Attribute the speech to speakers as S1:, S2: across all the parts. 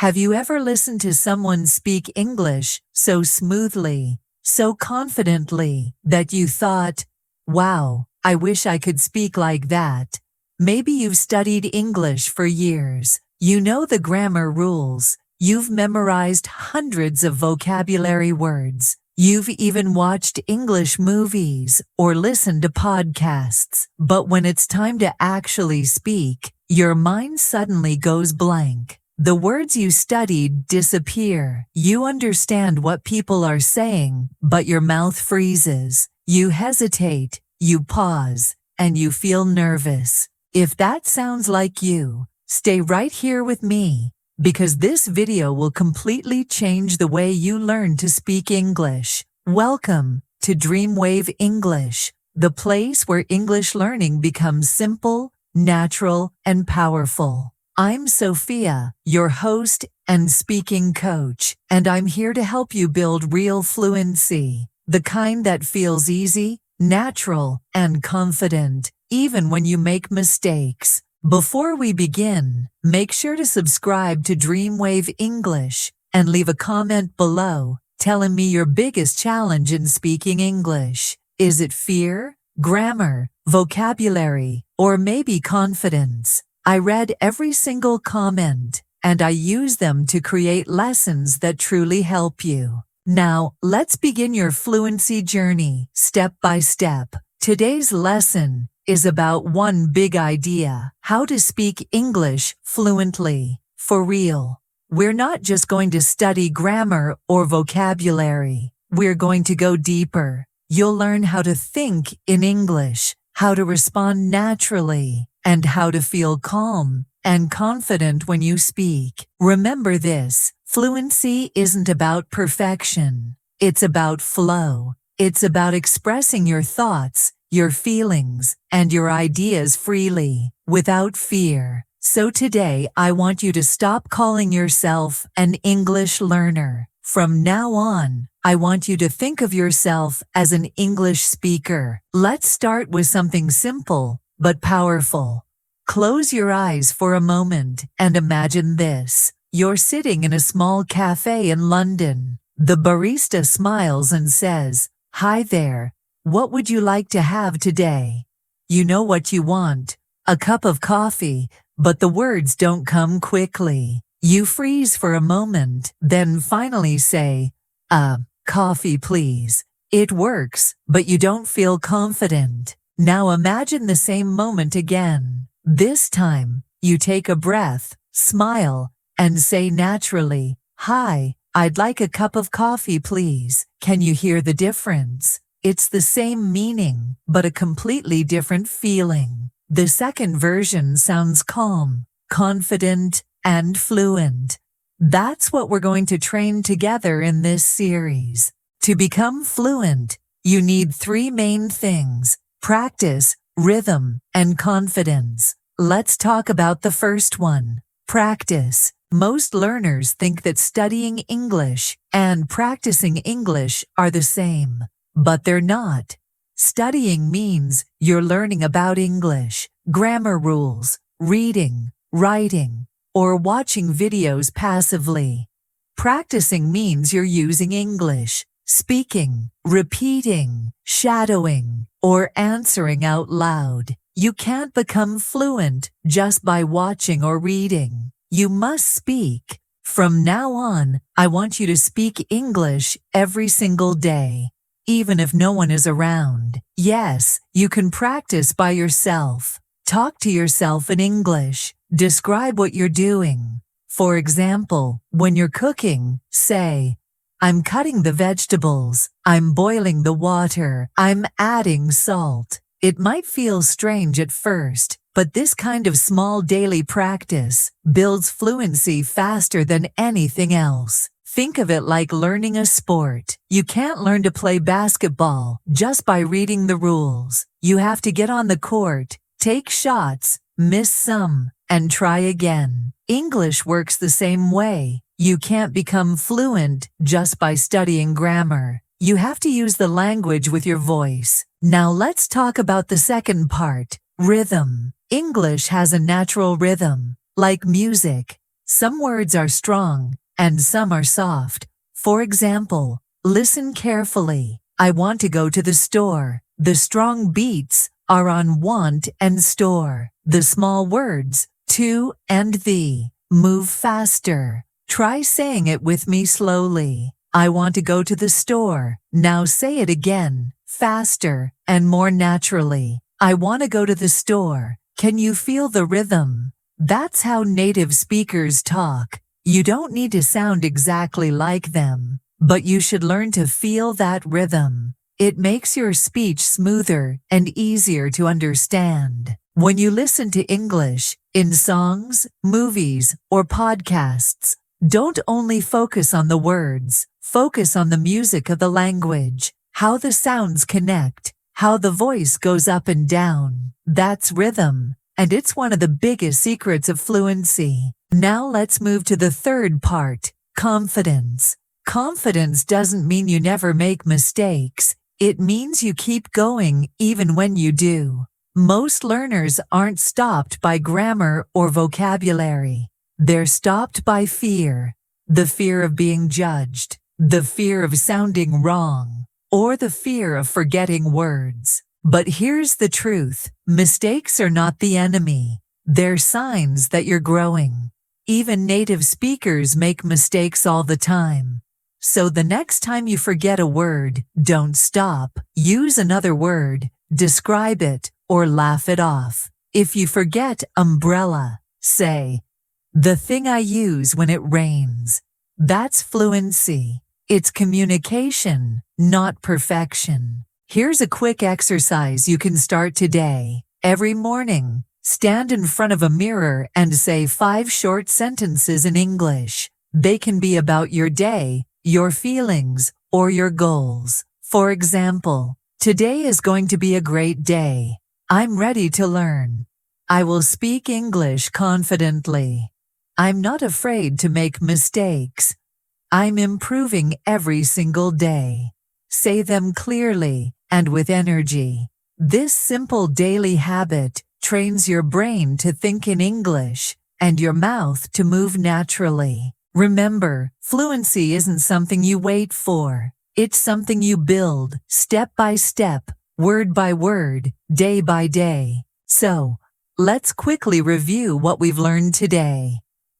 S1: Have you ever listened to someone speak English so smoothly, so confidently, that you thought, wow, I wish I could speak like that? Maybe you've studied English for years. You know the grammar rules. You've memorized hundreds of vocabulary words. You've even watched English movies or listened to podcasts. But when it's time to actually speak, your mind suddenly goes blank. The words you studied disappear. You understand what people are saying, but your mouth freezes. You hesitate, you pause, and you feel nervous. If that sounds like you, stay right here with me, because this video will completely change the way you learn to speak English. Welcome to DreamWave English, the place where English learning becomes simple, natural, and powerful. I'm Sophia, your host and speaking coach, and I'm here to help you build real fluency, the kind that feels easy, natural, and confident, even when you make mistakes. Before we begin, make sure to subscribe to DreamWave English and leave a comment below telling me your biggest challenge in speaking English. Is it fear, grammar, vocabulary, or maybe confidence? I read every single comment, and I use them to create lessons that truly help you. Now, let's begin your fluency journey, step by step. Today's lesson is about one big idea: how to speak English fluently, for real. We're not just going to study grammar or vocabulary. We're going to go deeper. You'll learn how to think in English, how to respond naturally, and how to feel calm and confident when you speak. Remember this: fluency isn't about perfection. It's about flow. It's about expressing your thoughts, your feelings, and your ideas freely, without fear. So today, I want you to stop calling yourself an English learner. From now on, I want you to think of yourself as an English speaker. Let's start with something simple but powerful. Close your eyes for a moment and imagine this. You're sitting in a small cafe in London. The barista smiles and says, "Hi there. What would you like to have today?" You know what you want: a cup of coffee, but the words don't come quickly. You freeze for a moment, then finally say, coffee please." It works, but you don't feel confident. Now imagine the same moment again. This time, you take a breath, smile, and say naturally, "Hi, I'd like a cup of coffee please." Can you hear the difference? It's the same meaning, but a completely different feeling. The second version sounds calm, confident, and fluent. That's what we're going to train together in this series. To become fluent, you need three main things: practice, rhythm, and confidence. Let's talk about the first one: practice. Most learners think that studying English and practicing English are the same, but they're not. Studying means you're learning about English, grammar rules, reading, writing, or watching videos passively. Practicing means you're using English, speaking, repeating, shadowing, or answering out loud. You can't become fluent just by watching or reading. You must speak. From now on, I want you to speak English every single day, even if no one is around. Yes, you can practice by yourself. Talk to yourself in English. Describe what you're doing. For example, when you're cooking, say, "I'm cutting the vegetables. I'm boiling the water. I'm adding salt." It might feel strange at first, but this kind of small daily practice builds fluency faster than anything else. Think of it like learning a sport. You can't learn to play basketball just by reading the rules. You have to get on the court, take shots, miss some, and try again. English works the same way. You can't become fluent just by studying grammar. You have to use the language with your voice. Now let's talk about the second part: rhythm. English has a natural rhythm, like music. Some words are strong, and some are soft. For example, listen carefully. I want to go to the store. The strong beats are on want and store. The small words, to and the, move faster. Try saying it with me slowly. I want to go to the store. Now say it again, faster and more naturally. I want to go to the store. Can you feel the rhythm? That's how native speakers talk. You don't need to sound exactly like them, but you should learn to feel that rhythm. It makes your speech smoother and easier to understand. When you listen to English, in songs, movies, or podcasts, don't only focus on the words, focus on the music of the language, how the sounds connect, how the voice goes up and down. That's rhythm, and it's one of the biggest secrets of fluency. Now let's move to the third part, confidence. Confidence doesn't mean you never make mistakes. It means you keep going even when you do. Most learners aren't stopped by grammar or vocabulary. They're stopped by fear. The fear of being judged, the fear of sounding wrong, or the fear of forgetting words. But here's the truth. Mistakes are not the enemy. They're signs that you're growing. Even native speakers make mistakes all the time. So the next time you forget a word, don't stop. Use another word, describe it, or laugh it off. If you forget umbrella, say, the thing I use when it rains. That's fluency. It's communication, not perfection. Here's a quick exercise you can start today. Every morning, stand in front of a mirror and say 5 short sentences in English. They can be about your day, your feelings, or your goals. For example, today is going to be a great day. I'm ready to learn. I will speak English confidently. I'm not afraid to make mistakes. I'm improving every single day. Say them clearly and with energy. This simple daily habit trains your brain to think in English and your mouth to move naturally. Remember, fluency isn't something you wait for. It's something you build step by step, word by word, day by day. So, let's quickly review what we've learned today.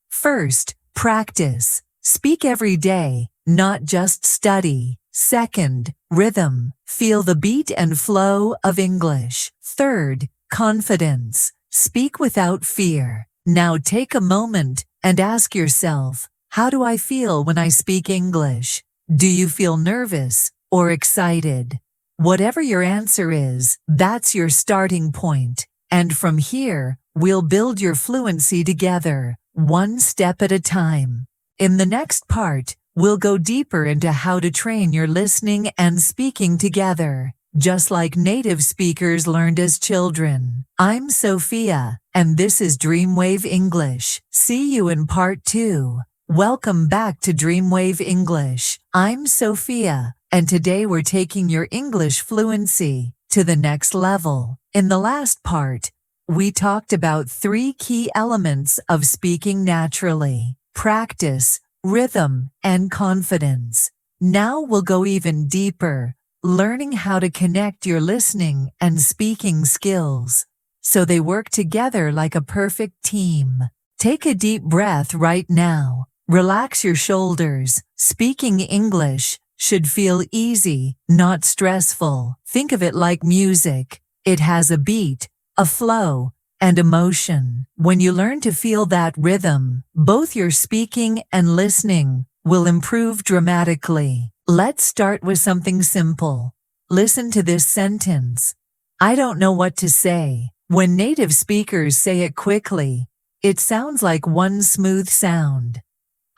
S1: First, practice. Speak every day, not just study. Second, rhythm. Feel the beat and flow of English. Third, confidence. Speak without fear. Now take a moment and ask yourself, how do I feel when I speak English? Do you feel nervous or excited? Whatever your answer is, that's your starting point. And from here, we'll build your fluency together, one step at a time. In the next part, we'll go deeper into how to train your listening and speaking together, just like native speakers learned as children. I'm Sophia, and this is DreamWave English. See you in part 2. Welcome back to DreamWave English. I'm Sophia, and today we're taking your English fluency to the next level. In the last part, we talked about 3 key elements of speaking naturally: practice, rhythm, and confidence. Now we'll go even deeper, learning how to connect your listening and speaking skills so they work together like a perfect team. Take a deep breath right now. Relax your shoulders. Speaking English should feel easy, not stressful. Think of it like music. It has a beat, a flow, and emotion. When you learn to feel that rhythm, both your speaking and listening will improve dramatically. Let's start with something simple. Listen to this sentence. I don't know what to say. When native speakers say it quickly, it sounds like one smooth sound.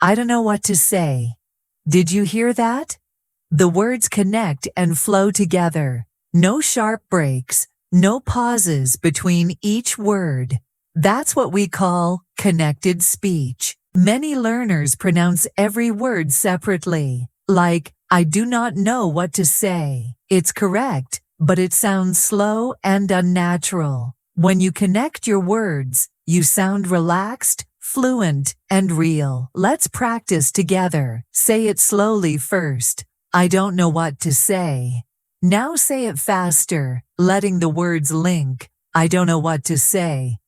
S1: I don't know what to say. Did you hear that? The words connect and flow together. No sharp breaks, no pauses between each word. That's what we call connected speech. Many learners pronounce every word separately, like, I do not know what to say. It's correct, but it sounds slow and unnatural. When you connect your words, you sound relaxed, fluent, and real. Let's practice together. Say it slowly first. I don't know what to say. Now say it faster, letting the words link. I don't know what to say.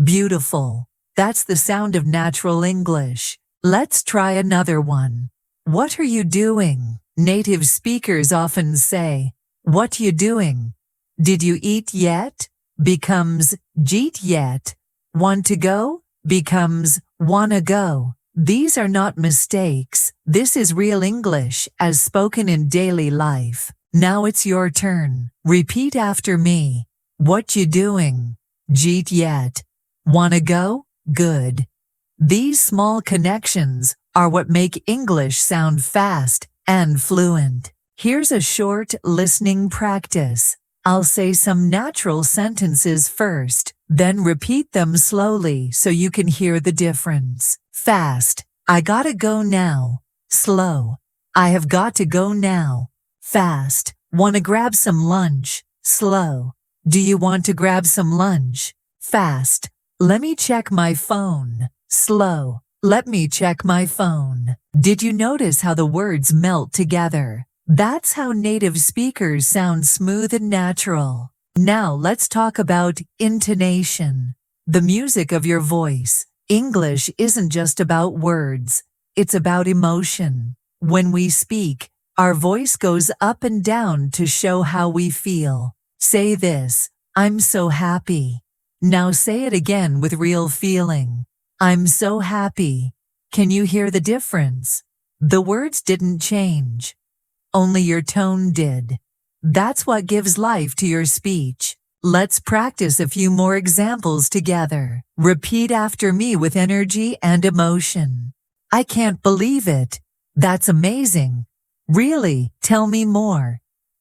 S1: Beautiful. That's the sound of natural English. Let's try another one. What are you doing? Native speakers often say, what you doing? Did you eat yet? Becomes jeet yet. Want to go? Becomes wanna go. These are not mistakes. This is real English as spoken in daily life. Now it's your turn. Repeat after me. What you doing? Jeet yet. Wanna go? Good. These small connections are what make English sound fast and fluent. Here's a short listening practice. I'll say some natural sentences first, then repeat them slowly so you can hear the difference. Fast. I gotta go now. Slow. I have got to go now. Fast. Wanna grab some lunch. Slow. Do you want to grab some lunch? Fast. Let me check my phone. Slow. Let me check my phone. Did you notice how the words melt together? That's how native speakers sound smooth and natural. Now let's talk about intonation, the music of your voice. English isn't just about words, it's about emotion. When we speak, our voice goes up and down to show how we feel. Say this, I'm so happy. Now say it again with real feeling. I'm so happy. Can you hear the difference? The words didn't change. Only your tone did. That's what gives life to your speech. Let's practice a few more examples together. Repeat after me with energy and emotion. I can't believe it. That's amazing. Really, tell me more.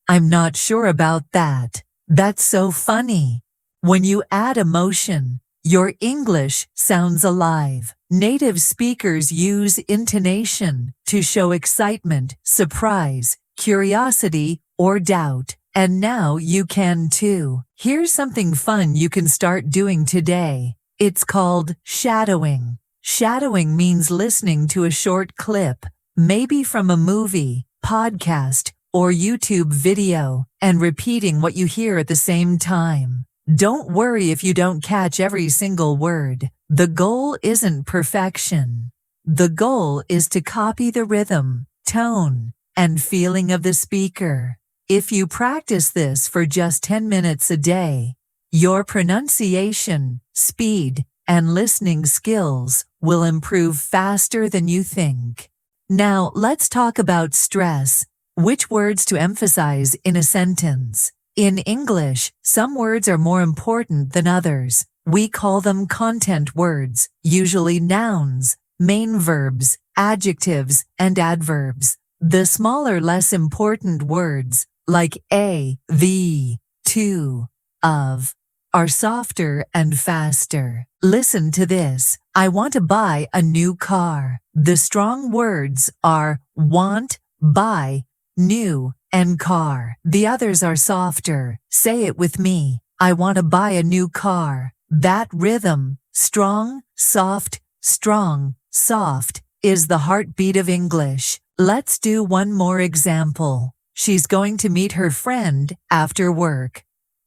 S1: I'm not sure about that. That's so funny. When you add emotion, your English sounds alive. Native speakers use intonation to show excitement, surprise, curiosity, or doubt. And now you can too. Here's something fun you can start doing today. It's called shadowing. Shadowing means listening to a short clip, maybe from a movie, podcast, or YouTube video, and repeating what you hear at the same time. Don't worry if you don't catch every single word. The goal isn't perfection. The goal is to copy the rhythm, tone, and feeling of the speaker. If you practice this for just 10 minutes a day, your pronunciation, speed, and listening skills will improve faster than you think. Now let's talk about stress. Which words to emphasize in a sentence? In English, some words are more important than others. We call them content words, usually nouns, main verbs, adjectives, and adverbs. The smaller, less important words, like a, the, to, of, are softer and faster. Listen to this. I want to buy a new car. The strong words are want, buy, new, and car. The others are softer. Say it with me. I want to buy a new car. That rhythm, strong, soft, is the heartbeat of English. Let's do one more example. She's going to meet her friend after work.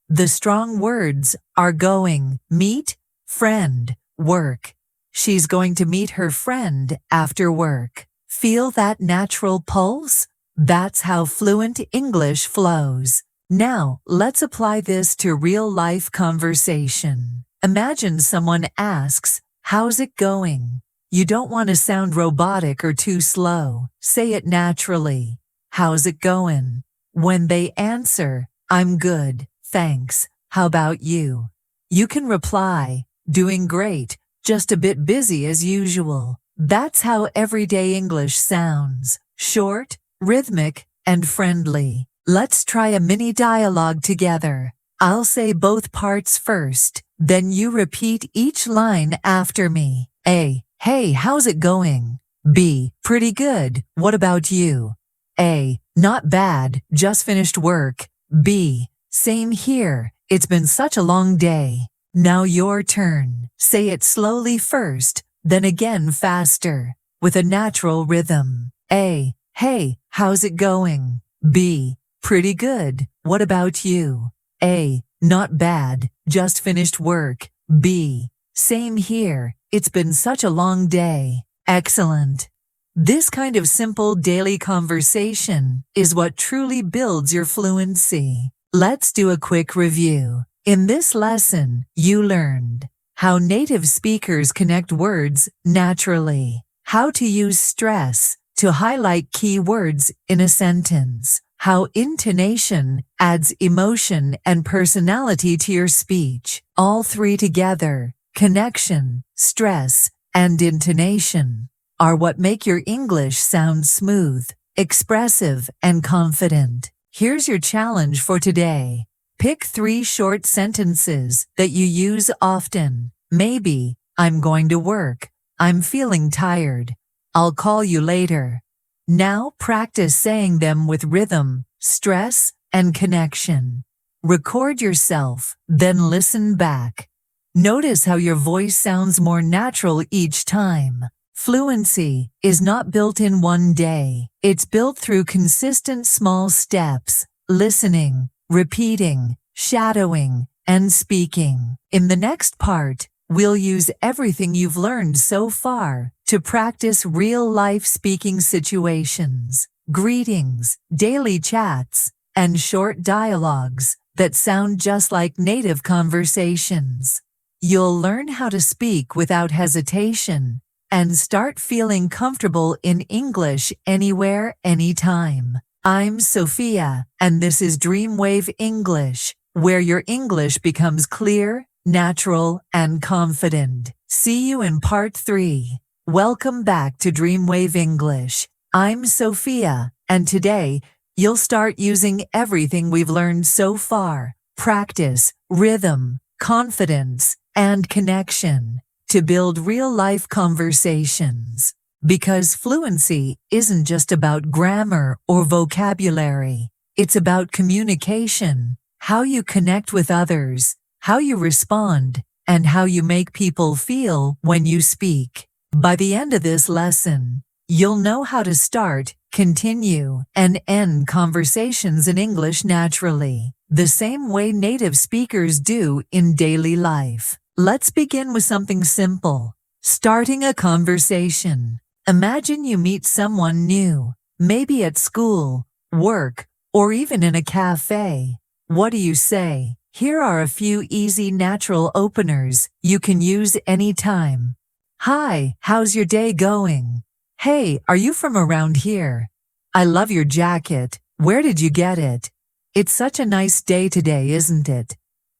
S1: The strong words are going, meet, friend, work. She's going to meet her friend after work. Feel that natural pulse? That's how fluent English flows. Now, let's apply this to real-life conversation. Imagine someone asks, "How's it going?" You don't want to sound robotic or too slow. Say it naturally. How's it going? When they answer, "I'm good, thanks. How about you?" You can reply, "Doing great, just a bit busy as usual." That's how everyday English sounds. Short, rhythmic, and friendly. Let's try a mini dialogue together. I'll say both parts first, then you repeat each line after me. A. Hey, how's it going? B. Pretty good. What about you? A. Not bad, just finished work. B. Same here. It's been such a long day. Now your turn. Say it slowly first, then again faster, with a natural rhythm. A. Hey, how's it going? B. Pretty good. What about you? A. Not bad, just finished work. B. Same here. It's been such a long day. Excellent. This kind of simple daily conversation is what truly builds your fluency. Let's do a quick review. In this lesson, you learned how native speakers connect words naturally, how to use stress to highlight key words in a sentence, how intonation adds emotion and personality to your speech. All three together, connection, stress, and intonation, are what make your English sound smooth, expressive, and confident. Here's your challenge for today. Pick 3 short sentences that you use often. Maybe, I'm going to work. I'm feeling tired. I'll call you later. Now practice saying them with rhythm, stress, and connection. Record yourself, then listen back. Notice how your voice sounds more natural each time. Fluency is not built in one day. It's built through consistent small steps, listening, repeating, shadowing, and speaking. In the next part, we'll use everything you've learned so far to practice real-life speaking situations, greetings, daily chats, and short dialogues that sound just like native conversations. You'll learn how to speak without hesitation and start feeling comfortable in English anywhere, anytime. I'm Sophia, and this is DreamWave English, where your English becomes clear, natural, and confident. See you in part 3. Welcome back to DreamWave English. I'm Sophia, and today, you'll start using everything we've learned so far: practice, rhythm, confidence, and connection to build real-life conversations. Because fluency isn't just about grammar or vocabulary. It's about communication, how you connect with others, how you respond, and how you make people feel when you speak. By the end of this lesson, you'll know how to start, continue, and end conversations in English naturally, the same way native speakers do in daily life. Let's begin with something simple. Starting a conversation. Imagine you meet someone new, maybe at school, work, or even in a cafe. What do you say? Here are a few easy natural openers you can use anytime. Hi, how's your day going? Hey, are you from around here? I love your jacket. Where did you get it? It's such a nice day today, isn't it?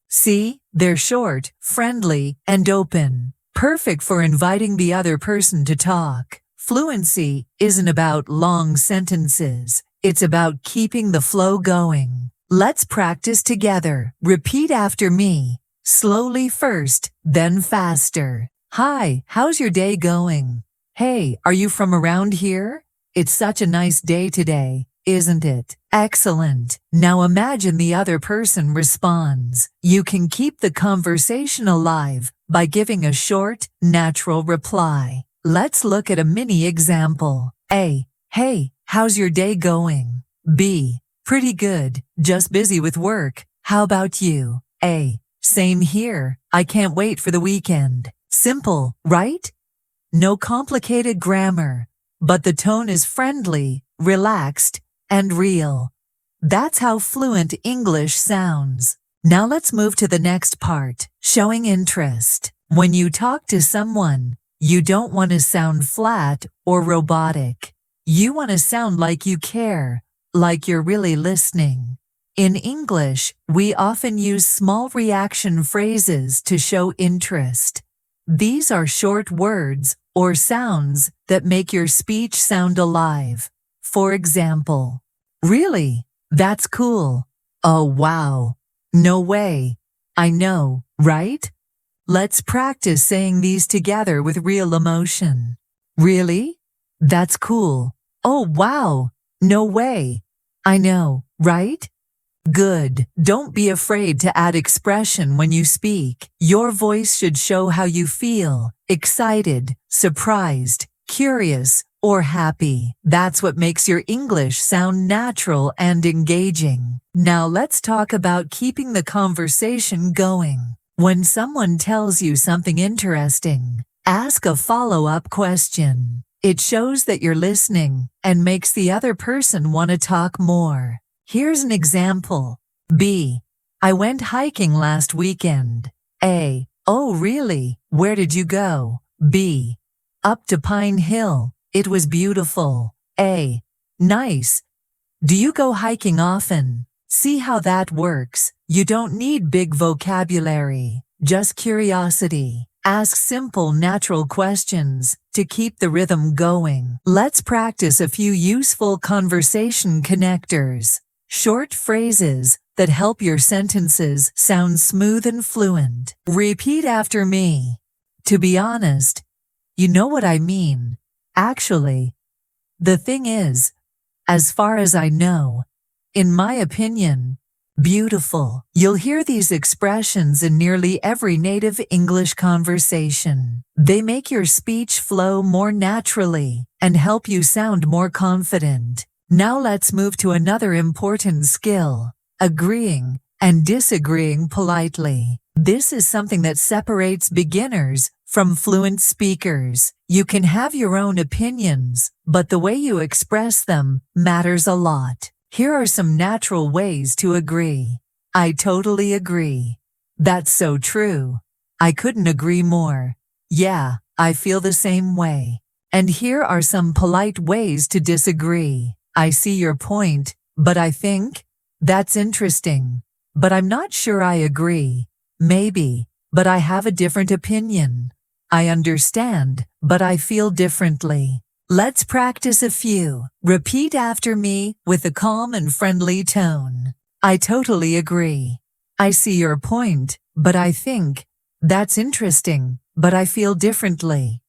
S1: See, they're short, friendly, and open. Perfect for inviting the other person to talk. Fluency isn't about long sentences. It's about keeping the flow going. Let's practice together. Repeat after me. Slowly first, then faster. Hi, how's your day going? Hey, are you from around here? It's such a nice day today, isn't it? Excellent. Now imagine the other person responds. You can keep the conversation alive by giving a short, natural reply. Let's look at a mini example. A. Hey, how's your day going? B. Pretty good, just busy with work. How about you? A. Same here. I can't wait for the weekend. Simple, right? No complicated grammar, but the tone is friendly, relaxed, and real. That's how fluent English sounds. Now let's move to the next part, showing interest. When you talk to someone, you don't want to sound flat or robotic. You want to sound like you care, like you're really listening. In English, we often use small reaction phrases to show interest. These are short words or sounds that make your speech sound alive. For example, really? That's cool. Oh, wow. No way. I know, right? Let's practice saying these together with real emotion. Really? That's cool. Oh, wow. No way. I know, right? Good. Don't be afraid to add expression when you speak. Your voice should show how you feel: excited, surprised, curious, or happy. That's what makes your English sound natural and engaging. Now let's talk about keeping the conversation going. When someone tells you something interesting, ask a follow-up question. It shows that you're listening and makes the other person want to talk more. Here's an example. B. I went hiking last weekend. A. Oh, really? Where did you go? B. Up to Pine Hill. It was beautiful. A. Nice. Do you go hiking often? See how that works? You don't need big vocabulary, just curiosity. Ask simple, natural questions to keep the rhythm going. Let's practice a few useful conversation connectors. Short phrases that help your sentences sound smooth and fluent. Repeat after me. To be honest, you know what I mean. Actually, the thing is, as far as I know, in my opinion, beautiful. You'll hear these expressions in nearly every native English conversation. They make your speech flow more naturally and help you sound more confident. Now let's move to another important skill: agreeing and disagreeing politely. This is something that separates beginners from fluent speakers. You can have your own opinions, but the way you express them matters a lot. Here are some natural ways to agree. I totally agree. That's so true. I couldn't agree more. Yeah, I feel the same way. And here are some polite ways to disagree. I see your point, but I think that's interesting. But I'm not sure I agree. Maybe, but I have a different opinion. I understand, but I feel differently. Let's practice a few. Repeat after me with a calm and friendly tone. I totally agree. I see your point, but I think that's interesting, but I feel differently.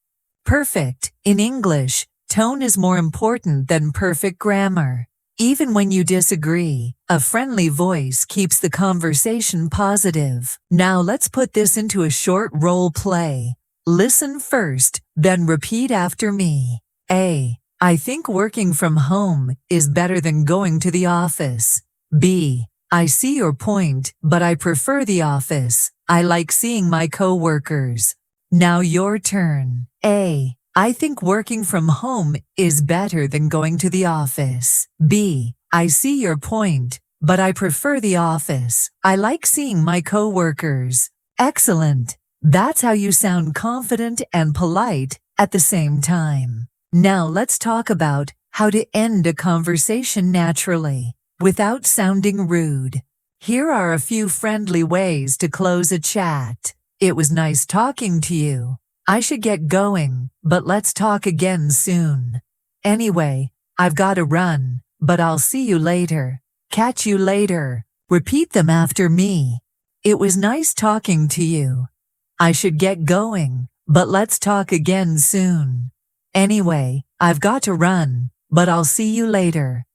S1: Perfect. In English, tone is more important than perfect grammar. Even when you disagree, a friendly voice keeps the conversation positive. Now let's put this into a short role play. Listen first, then repeat after me. A. I think working from home is better than going to the office. B. I see your point, but I prefer the office. I like seeing my coworkers. Now your turn. A. I think working from home is better than going to the office. B. I see your point, but I prefer the office. I like seeing my coworkers. Excellent. That's how you sound confident and polite at the same time. Now let's talk about how to end a conversation naturally, without sounding rude. Here are a few friendly ways to close a chat. It was nice talking to you. I should get going, but let's talk again soon. Anyway, I've got to run, but I'll see you later. Catch you later. Repeat them after me. It was nice talking to you. I should get going, but let's talk again soon. Anyway, I've got to run, but I'll see you later.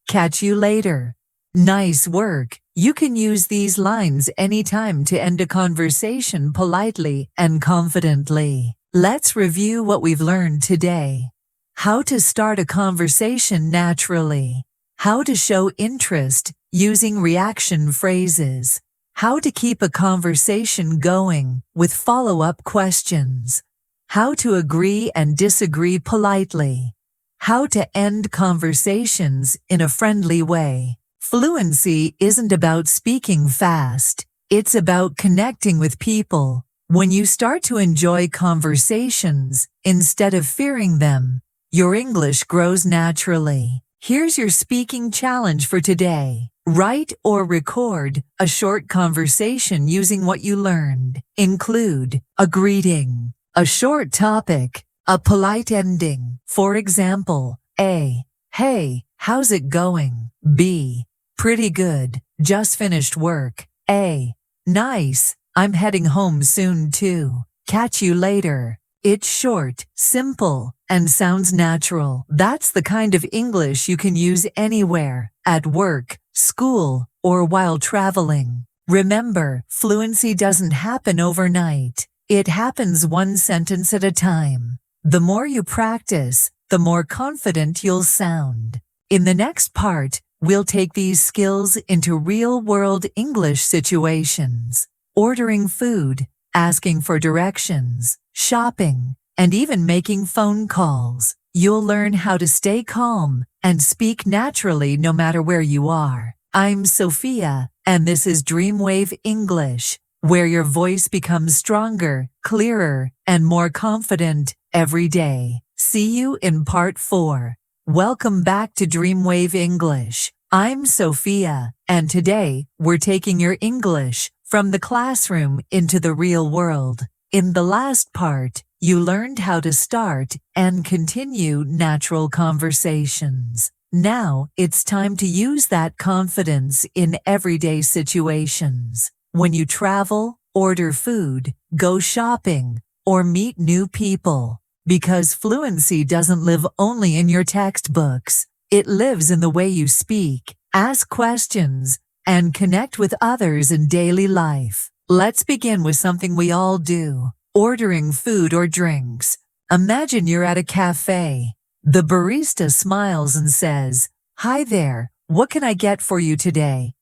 S1: Catch you later. Nice work. You can use these lines anytime to end a conversation politely and confidently. Let's review what we've learned today. How to start a conversation naturally. How to show interest using reaction phrases. How to keep a conversation going with follow-up questions. How to agree and disagree politely. How to end conversations in a friendly way. Fluency isn't about speaking fast. It's about connecting with people. When you start to enjoy conversations instead of fearing them, your English grows naturally. Here's your speaking challenge for today. Write or record a short conversation using what you learned. Include a greeting, a short topic, a polite ending. For example, A. Hey, how's it going? B. Pretty good, just finished work. A. Nice, I'm heading home soon too. Catch you later. It's short, simple, and sounds natural. That's the kind of English you can use anywhere, at work, school, or while traveling. Remember, fluency doesn't happen overnight. It happens one sentence at a time. The more you practice, the more confident you'll sound. In the next part, we'll take these skills into real-world English situations. Ordering food, asking for directions, shopping, and even making phone calls. You'll learn how to stay calm and speak naturally no matter where you are. I'm Sophia, and this is DreamWave English, where your voice becomes stronger, clearer, and more confident every day. See you in part 4. Welcome back to DreamWave English. I'm Sophia, and today we're taking your English from the classroom into the real world. In the last part, you learned how to start and continue natural conversations. Now, it's time to use that confidence in everyday situations. When you travel, order food, go shopping, or meet new people. Because fluency doesn't live only in your textbooks. It lives in the way you speak, ask questions, and connect with others in daily life. Let's begin with something we all do. Ordering food or drinks. Imagine you're at a cafe. The barista smiles and says, "Hi there, what can I get for you today?"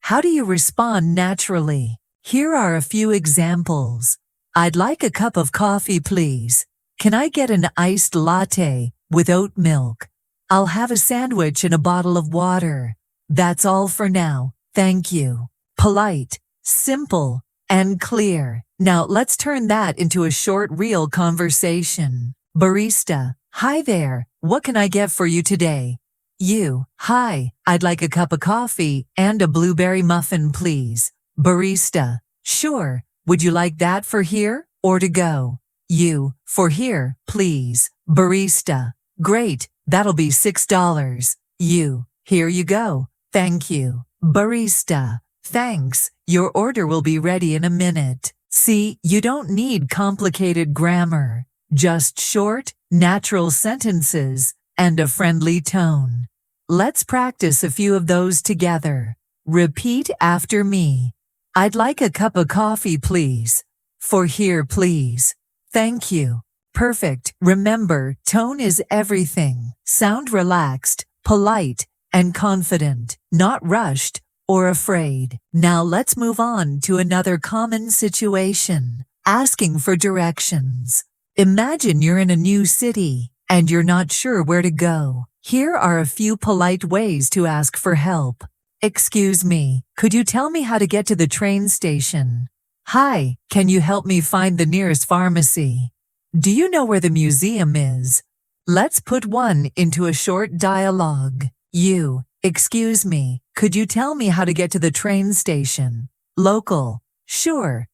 S1: How do you respond naturally? Here are a few examples. "I'd like a cup of coffee, please. Can I get an iced latte with oat milk? I'll have a sandwich and a bottle of water. That's all for now, thank you." Polite, simple, and clear. Now let's turn that into a short, real conversation. Barista, "Hi there, what can I get for you today?" You, "Hi, I'd like a cup of coffee and a blueberry muffin, please." Barista, "Sure, would you like that for here or to go?" You, "For here, please." Barista, "Great, that'll be $6. You, "Here you go, thank you." Barista, "Thanks, your order will be ready in a minute." See, you don't need complicated grammar, just short, natural sentences and a friendly tone. Let's practice a few of those together. Repeat after me. "I'd like a cup of coffee, please." "For here, please." "Thank you." Perfect. Remember, tone is everything. Sound relaxed, polite, and confident, not rushed or afraid. Now let's move on to another common situation. Asking for directions. Imagine you're in a new city and you're not sure where to go. Here are a few polite ways to ask for help. "Excuse me, could you tell me how to get to the train station?" "Hi, can you help me find the nearest pharmacy?" "Do you know where the museum is?" Let's put one into a short dialogue. You, "Excuse me, could you tell me how to get to the train station?" Local, "Sure.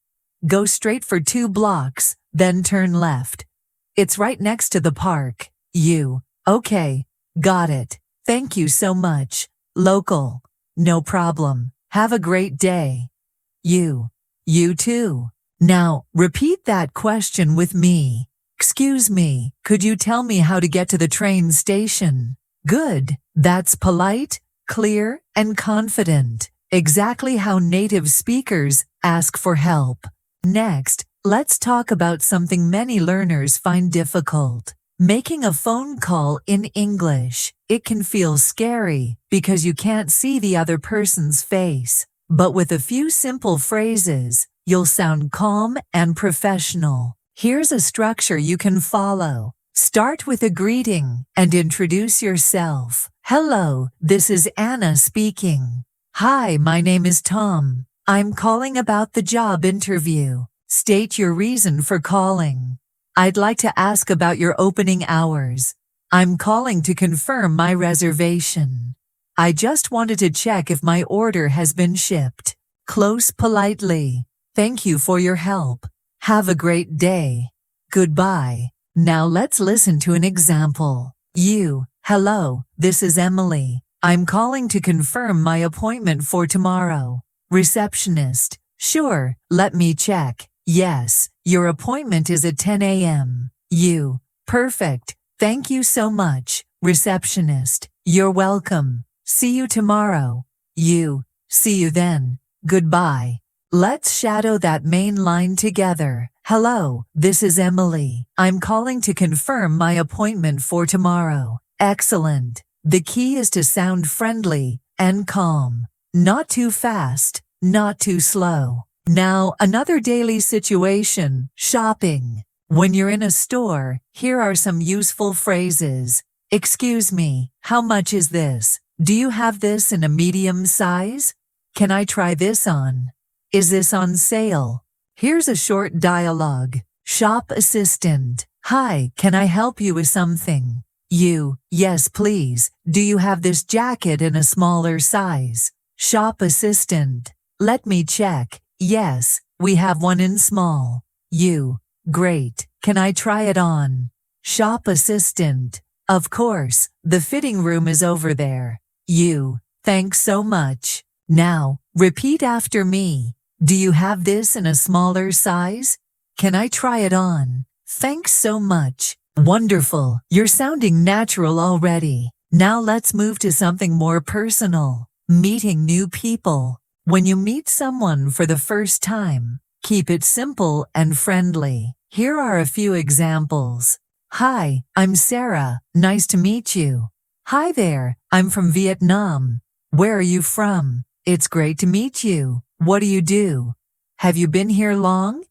S1: Go straight for 2 blocks, then turn left. It's right next to the park." You, "Okay, got it. Thank you so much." Local, "No problem. Have a great day." You, "You too." Now, repeat that question with me. "Excuse me, could you tell me how to get to the train station?" Good. That's polite, clear, and confident. Exactly how native speakers ask for help. Next, let's talk about something many learners find difficult. Making a phone call in English. It can feel scary because you can't see the other person's face. But with a few simple phrases, you'll sound calm and professional. Here's a structure you can follow. Start with a greeting and introduce yourself. "Hello, this is Anna speaking." "Hi, my name is Tom. I'm calling about the job interview." State your reason for calling. "I'd like to ask about your opening hours. I'm calling to confirm my reservation. I just wanted to check if my order has been shipped." Close politely. "Thank you for your help. Have a great day. Goodbye." Now let's listen to an example. You, "Hello, this is Emily. I'm calling to confirm my appointment for tomorrow." Receptionist, "Sure, let me check. Yes, your appointment is at 10 a.m. You, "Perfect. Thank you so much." Receptionist, "You're welcome. See you tomorrow." You, See you then. Goodbye. Let's shadow that main line together. Hello, this is Emily. I'm calling to confirm my appointment for tomorrow. Excellent. The key is to sound friendly and calm. Not too fast, not too slow. Now, another daily situation, shopping. When you're in a store, here are some useful phrases. Excuse me, how much is this? Do you have this in a medium size? Can I try this on? Is this on sale? Here's a short dialogue. Shop assistant. Hi, can I help you with something? You, yes please. Do you have this jacket in a smaller size? Shop assistant. Let me check. Yes, we have one in small. You, great. Can I try it on? Shop assistant. Of course, the fitting room is over there. You, thanks so much. Now, repeat after me. Do you have this in a smaller size? Can I try it on? Thanks so much. Wonderful. You're sounding natural already. Now let's move to something more personal. Meeting new people. When you meet someone for the first time, keep it simple and friendly. Here are a few examples. Hi, I'm Sarah. Nice to meet you. Hi there, I'm from Vietnam. Where are you from? It's great to meet you. What do you do? Have you been here long?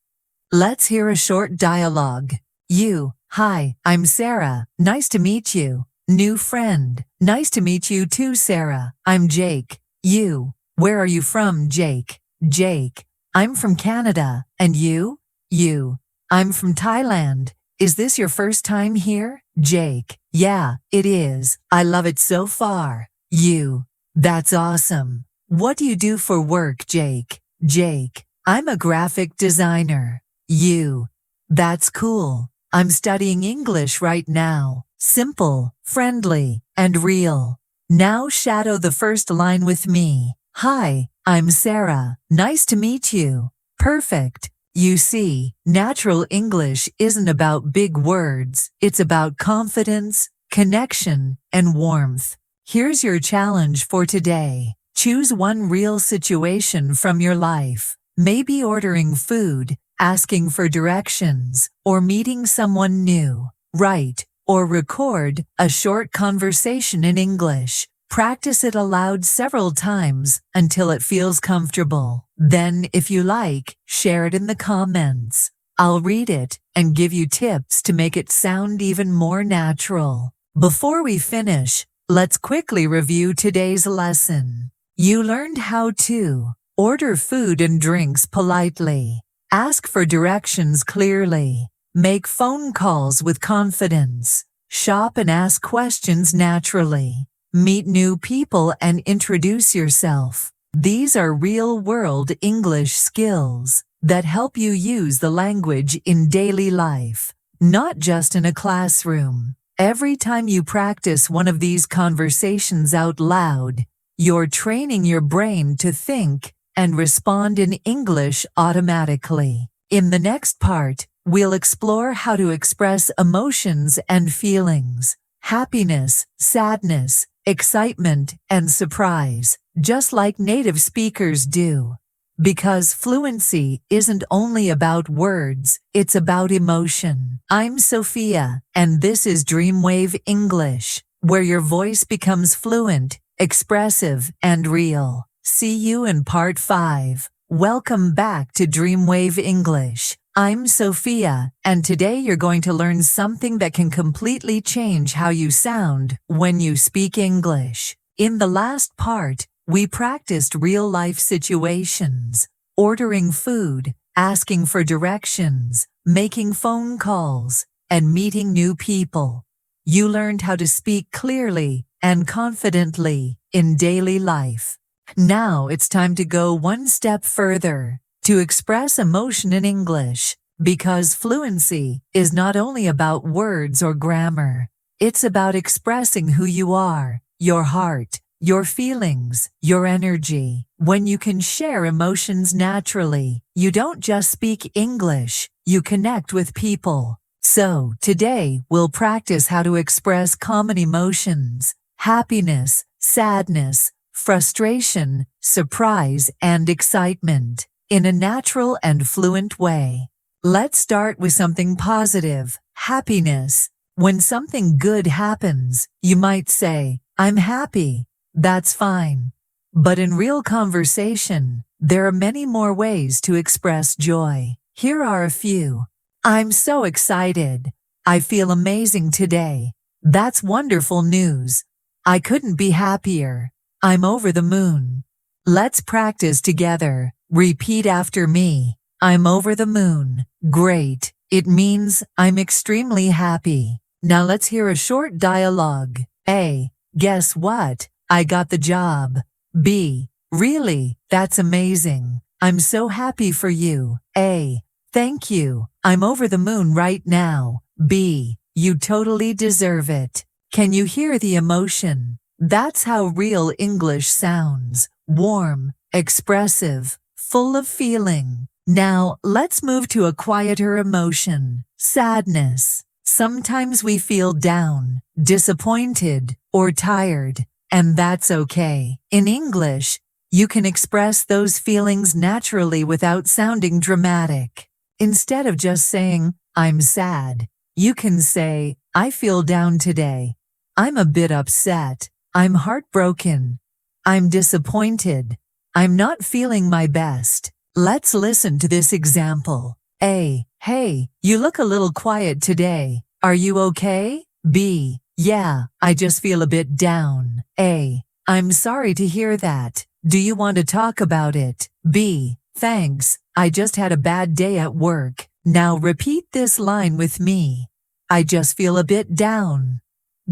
S1: Let's hear a short dialogue. You, hi, I'm Sarah. Nice to meet you. New friend. Nice to meet you too, Sarah. I'm Jake. You, where are you from, Jake? Jake, I'm from Canada. And you? You, I'm from Thailand. Is this your first time here? Jake, yeah, it is. I love it so far. You, that's awesome. What do you do for work, Jake? Jake, I'm a graphic designer. You, that's cool. I'm studying English right now. Simple, friendly, and real. Now shadow the first line with me. Hi, I'm Sarah. Nice to meet you. Perfect. You see, natural English isn't about big words. It's about confidence, connection, and warmth. Here's your challenge for today. Choose one real situation from your life. Maybe ordering food, asking for directions, or meeting someone new. Write or record a short conversation in English. Practice it aloud several times until it feels comfortable. Then, if you like, share it in the comments. I'll read it and give you tips to make it sound even more natural. Before we finish, let's quickly review today's lesson. You learned how to order food and drinks politely, ask for directions clearly, make phone calls with confidence, shop and ask questions naturally, meet new people and introduce yourself. These are real-world English skills that help you use the language in daily life, not just in a classroom. Every time you practice one of these conversations out loud, you're training your brain to think and respond in English automatically. In the next part, we'll explore how to express emotions and feelings, happiness, sadness, excitement, and surprise, just like native speakers do. Because fluency isn't only about words, it's about emotion. I'm Sophia, and this is DreamWave English, where your voice becomes fluent, expressive, and real. See you in part 5. Welcome back to DreamWave English. I'm Sophia, and today you're going to learn something that can completely change how you sound when you speak English. In the last part, we practiced real-life situations, ordering food, asking for directions, making phone calls, and meeting new people. You learned how to speak clearly and confidently in daily life. Now it's time to go one step further, to express emotion in English, because fluency is not only about words or grammar. It's about expressing who you are, your heart, your feelings, your energy. When you can share emotions naturally, you don't just speak English, you connect with people. So, today, we'll practice how to express common emotions, happiness, sadness, frustration, surprise, and excitement in a natural and fluent way. Let's start with something positive, happiness. When something good happens, you might say, "I'm happy." That's fine. But in real conversation, there are many more ways to express joy. Here are a few. "I'm so excited. I feel amazing today. That's wonderful news. I couldn't be happier. I'm over the moon." Let's practice together. Repeat after me. I'm over the moon. Great. It means I'm extremely happy. Now let's hear a short dialogue. A. Guess what? I got the job. B. Really? That's amazing. I'm so happy for you. A. Thank you. I'm over the moon right now. B. You totally deserve it. Can you hear the emotion? That's how real English sounds. Warm, expressive, full of feeling. Now, let's move to a quieter emotion. Sadness. Sometimes we feel down, disappointed, or tired, and that's okay. In English, you can express those feelings naturally without sounding dramatic. Instead of just saying, "I'm sad," you can say, "I feel down today. I'm a bit upset. I'm heartbroken. I'm disappointed. I'm not feeling my best." Let's listen to this example. A. Hey, you look a little quiet today. Are you okay? B. Yeah, I just feel a bit down. A. I'm sorry to hear that. Do you want to talk about it? B. Thanks, I just had a bad day at work. Now repeat this line with me. I just feel a bit down.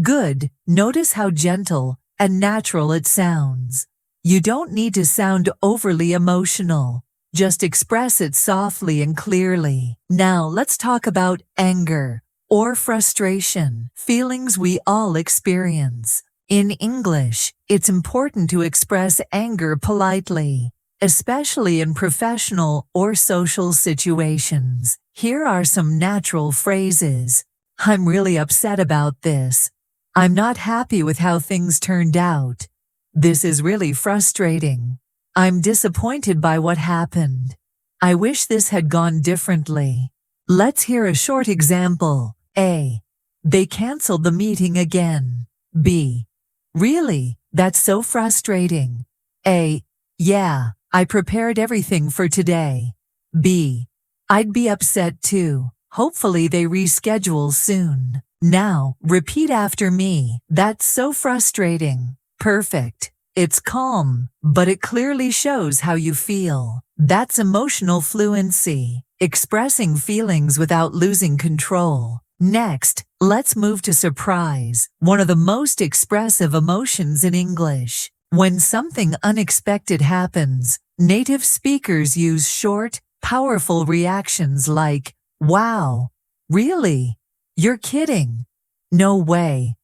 S1: Good. Notice how gentle and natural it sounds. You don't need to sound overly emotional. Just express it softly and clearly. Now let's talk about anger or frustration, feelings we all experience. In English, it's important to express anger politely, especially in professional or social situations. Here are some natural phrases. I'm really upset about this. I'm not happy with how things turned out. This is really frustrating. I'm disappointed by what happened. I wish this had gone differently. Let's hear a short example. A. They canceled the meeting again. B. Really? That's so frustrating. A. Yeah, I prepared everything for today. B. I'd be upset too. Hopefully they reschedule soon. Now, repeat after me. That's so frustrating. Perfect. It's calm, but it clearly shows how you feel. That's emotional fluency, expressing feelings without losing control. Next, let's move to surprise, one of the most expressive emotions in English. When something unexpected happens, native speakers use short, powerful reactions like, "Wow, really? You're kidding. No way.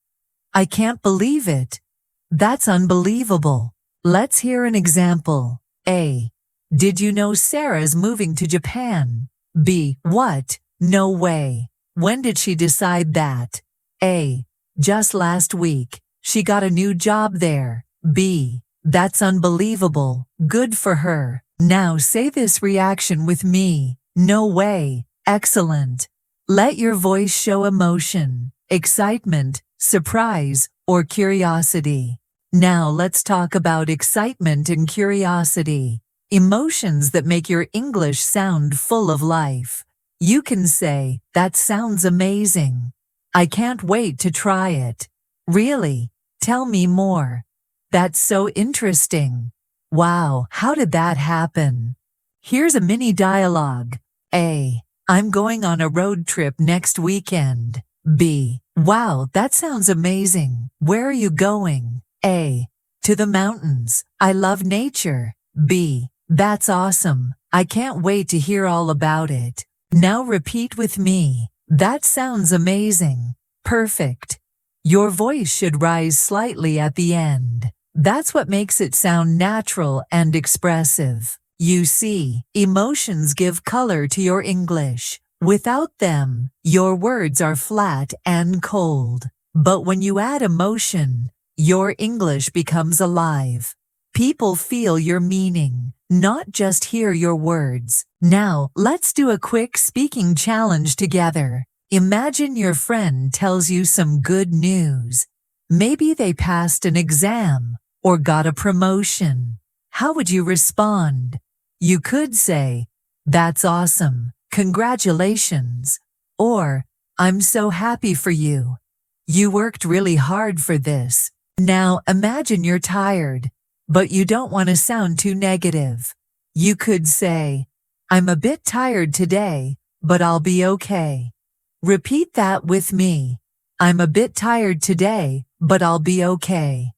S1: I can't believe it. That's unbelievable." Let's hear an example. A. Did you know Sarah's moving to Japan? B. What? No way. When did she decide that? A. Just last week. She got a new job there. B. That's unbelievable. Good for her. Now say this reaction with me. No way. Excellent. Let your voice show emotion, excitement, surprise, or curiosity. Now let's talk about excitement and curiosity, emotions that make your English sound full of life. You can say, "That sounds amazing. I can't wait to try it. Really? Tell me more. That's so interesting. Wow, how did that happen?" Here's a mini dialogue. A. I'm going on a road trip next weekend. B. Wow, that sounds amazing. Where are you going? A. To the mountains. I love nature. B. That's awesome. I can't wait to hear all about it. Now repeat with me. That sounds amazing. Perfect. Your voice should rise slightly at the end. That's what makes it sound natural and expressive. You see, emotions give color to your English. Without them, your words are flat and cold. But when you add emotion, your English becomes alive. People feel your meaning, not just hear your words. Now, let's do a quick speaking challenge together. Imagine your friend tells you some good news. Maybe they passed an exam or got a promotion. How would you respond? You could say, "That's awesome. Congratulations." Or, "I'm so happy for you. You worked really hard for this." Now imagine you're tired, but you don't want to sound too negative. You could say, "I'm a bit tired today, but I'll be okay." Repeat that with me. "I'm a bit tired today, but I'll be okay."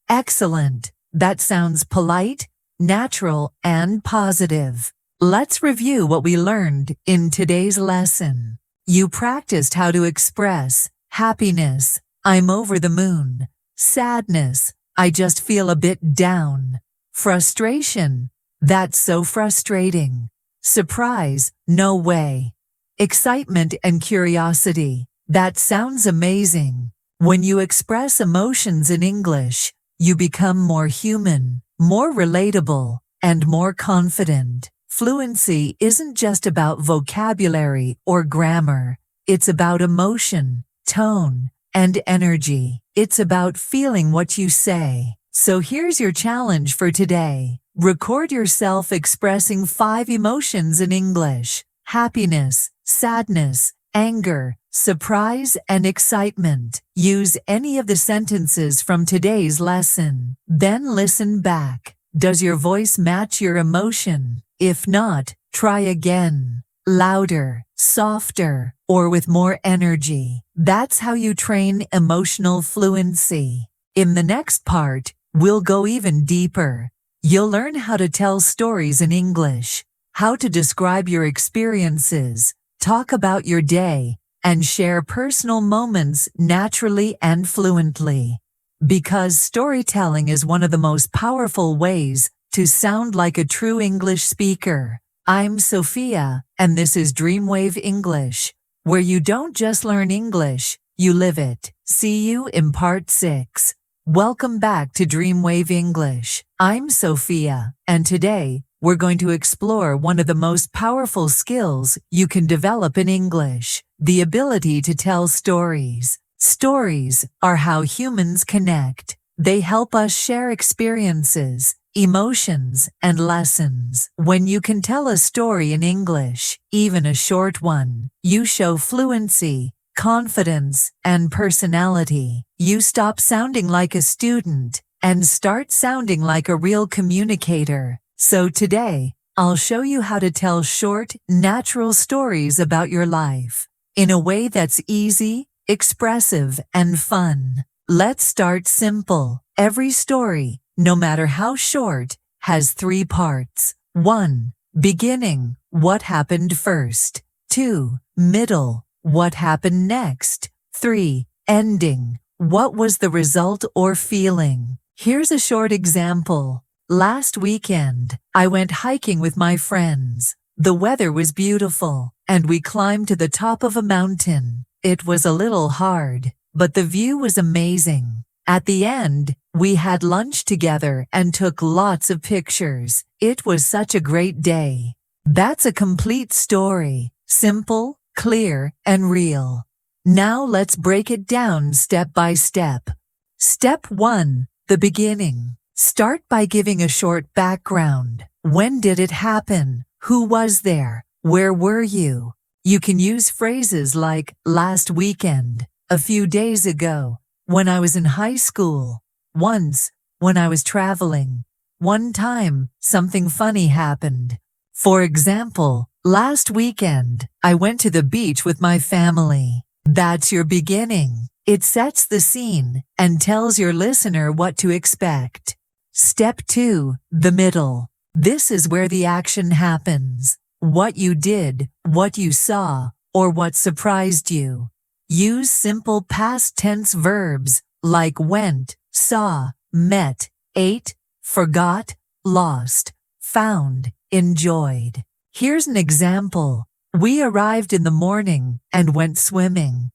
S1: Excellent. That sounds polite, natural, and positive. Let's review what we learned in today's lesson. You practiced how to express happiness, "I'm over the moon." Sadness, "I just feel a bit down." Frustration, "That's so frustrating." Surprise, "No way." Excitement and curiosity, "That sounds amazing." When you express emotions in English, you become more human, more relatable, and more confident. Fluency isn't just about vocabulary or grammar. It's about emotion, tone, and energy. It's about feeling what you say. So here's your challenge for today. Record yourself expressing 5 emotions in English: happiness, sadness, anger, surprise, and excitement. Use any of the sentences from today's lesson. Then listen back. Does your voice match your emotion? If not, try again. Louder, softer, or with more energy. That's how you train emotional fluency. In the next part, we'll go even deeper. You'll learn how to tell stories in English, how to describe your experiences, talk about your day, and share personal moments naturally and fluently. Because storytelling is one of the most powerful ways to sound like a true English speaker. I'm Sophia, and this is DreamWave English, where you don't just learn English, you live it. See you in part 6. Welcome back to DreamWave English. I'm Sophia, and today, we're going to explore one of the most powerful skills you can develop in English: the ability to tell stories. Stories are how humans connect. They help us share experiences, emotions, and lessons. When you can tell a story in English, even a short one, you show fluency, confidence, and personality. You stop sounding like a student and start sounding like a real communicator. So today, I'll show you how to tell short, natural stories about your life in a way that's easy, expressive, and fun. Let's start simple. Every story, no matter how short, has 3 parts. 1. Beginning, what happened first. 2. Middle, what happened next. 3. Ending, what was the result or feeling. Here's a short example. Last weekend, I went hiking with my friends. The weather was beautiful, and we climbed to the top of a mountain. It was a little hard, but the view was amazing. At the end, we had lunch together and took lots of pictures. It was such a great day. That's a complete story. Simple, clear, and real. Now let's break it down step by step. Step 1. The beginning. Start by giving a short background. When did it happen? Who was there? Where were you? You can use phrases like last weekend, a few days ago, when I was in high school, once, when I was traveling, one time, something funny happened. For example, last weekend, I went to the beach with my family. That's your beginning. It sets the scene and tells your listener what to expect. Step 2. The middle. This is where the action happens. What you did, what you saw, or what surprised you. Use simple past tense verbs like went, saw, met, ate, forgot, lost, found, enjoyed. Here's an example. We arrived in the morning and went swimming.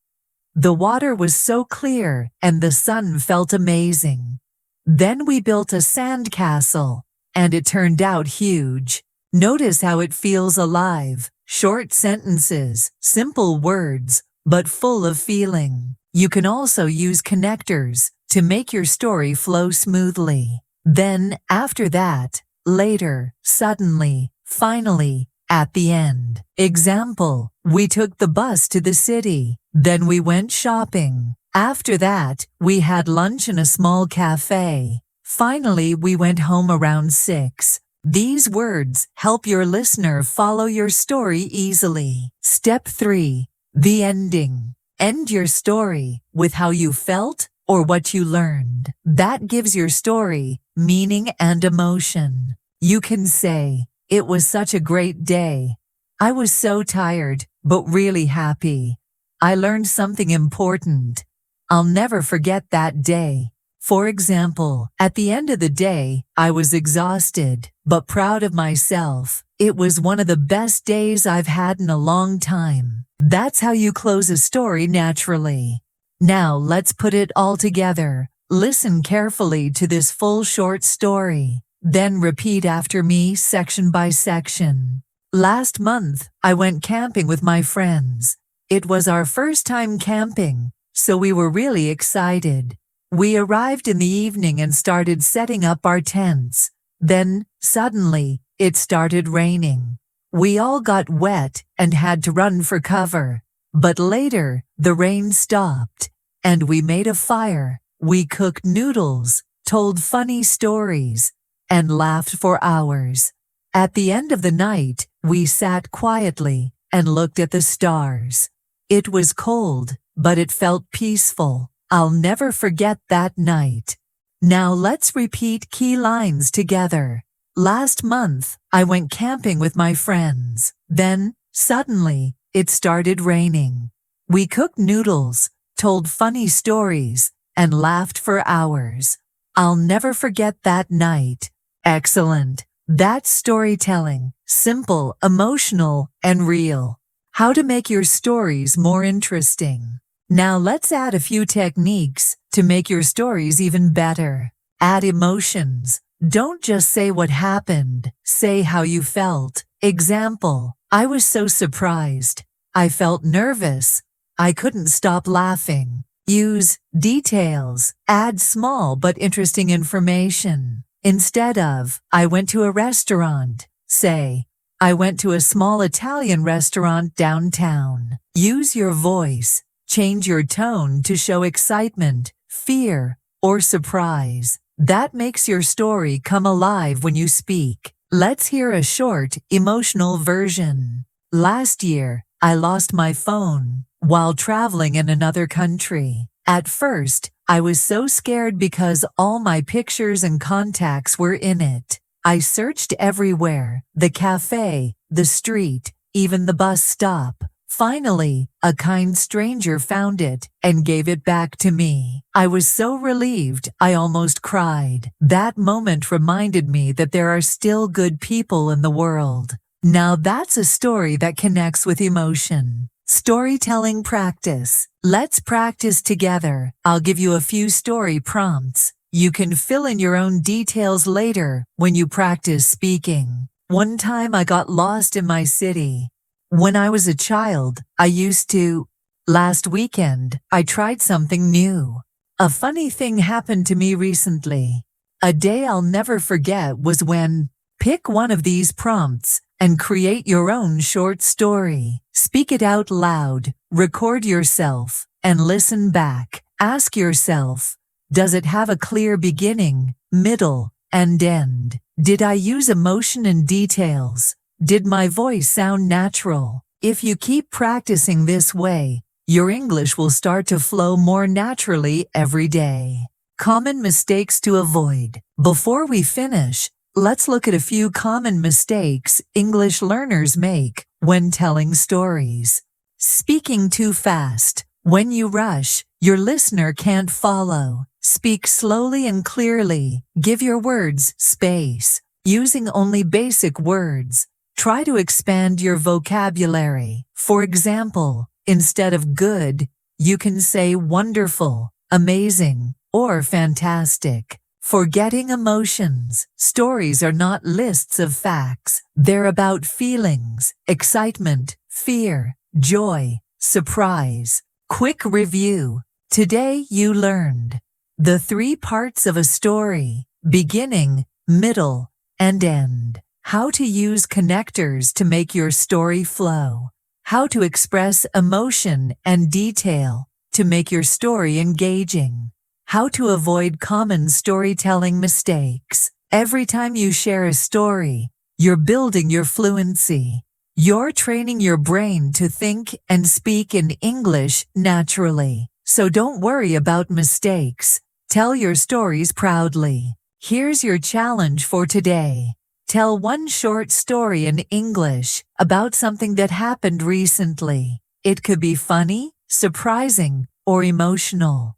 S1: The water was so clear and the sun felt amazing. Then we built a sandcastle, and it turned out huge. Notice how it feels alive. Short sentences, simple words, but full of feeling. You can also use connectors to make your story flow smoothly. Then, after that, later, suddenly, finally, at the end. Example, we took the bus to the city. Then we went shopping. After that, we had lunch in a small cafe. Finally, we went home around 6. These words help your listener follow your story easily. Step 3. The ending. End your story with how you felt or what you learned. That gives your story meaning and emotion. You can say, "It was such a great day. I was so tired, but really happy. I learned something important. I'll never forget that day." For example, at the end of the day, I was exhausted, but proud of myself. It was one of the best days I've had in a long time. That's how you close a story naturally. Now let's put it all together. Listen carefully to this full short story. Then repeat after me section by section. Last month, I went camping with my friends. It was our first time camping, so we were really excited. We arrived in the evening and started setting up our tents. Then, suddenly, it started raining. We all got wet and had to run for cover. But later, the rain stopped, and we made a fire. We cooked noodles, told funny stories, and laughed for hours. At the end of the night, we sat quietly and looked at the stars. It was cold, but it felt peaceful. I'll never forget that night. Now let's repeat key lines together. Last month, I went camping with my friends. Then, suddenly, it started raining. We cooked noodles, told funny stories, and laughed for hours. I'll never forget that night. Excellent. That's storytelling. Simple, emotional, and real. How to make your stories more interesting. Now let's add a few techniques to make your stories even better. Add emotions. Don't just say what happened, say how you felt. Example, I was so surprised. I felt nervous. I couldn't stop laughing. Use details. Add small but interesting information. Instead of, I went to a restaurant, say, I went to a small Italian restaurant downtown. Use your voice. Change your tone to show excitement, fear, or surprise. That makes your story come alive when you speak. Let's hear a short, emotional version. Last year, I lost my phone while traveling in another country. At first, I was so scared because all my pictures and contacts were in it. I searched everywhere, the cafe, the street, even the bus stop. Finally, a kind stranger found it and gave it back to me. I was so relieved, I almost cried. That moment reminded me that there are still good people in the world. Now that's a story that connects with emotion. Storytelling practice. Let's practice together. I'll give you a few story prompts. You can fill in your own details later when you practice speaking. One time I got lost in my city. When I was a child, I used to. Last weekend, I tried something new. A funny thing happened to me recently. A day I'll never forget was when. Pick one of these prompts and create your own short story. Speak it out loud, record yourself, and listen back. Ask yourself, does it have a clear beginning, middle, and end? Did I use emotion and details? Did my voice sound natural? If you keep practicing this way, your English will start to flow more naturally every day. Common mistakes to avoid. Before we finish, let's look at a few common mistakes English learners make when telling stories. Speaking too fast. When you rush, your listener can't follow. Speak slowly and clearly. Give your words space. Using only basic words. Try to expand your vocabulary. For example, instead of good, you can say wonderful, amazing, or fantastic. Forgetting emotions. Stories are not lists of facts. They're about feelings, excitement, fear, joy, surprise. Quick review. Today you learned the 3 parts of a story: beginning, middle, and end. How to use connectors to make your story flow. How to express emotion and detail to make your story engaging. How to avoid common storytelling mistakes. Every time you share a story, you're building your fluency. You're training your brain to think and speak in English naturally. So don't worry about mistakes. Tell your stories proudly. Here's your challenge for today. Tell one short story in English about something that happened recently. It could be funny, surprising, or emotional.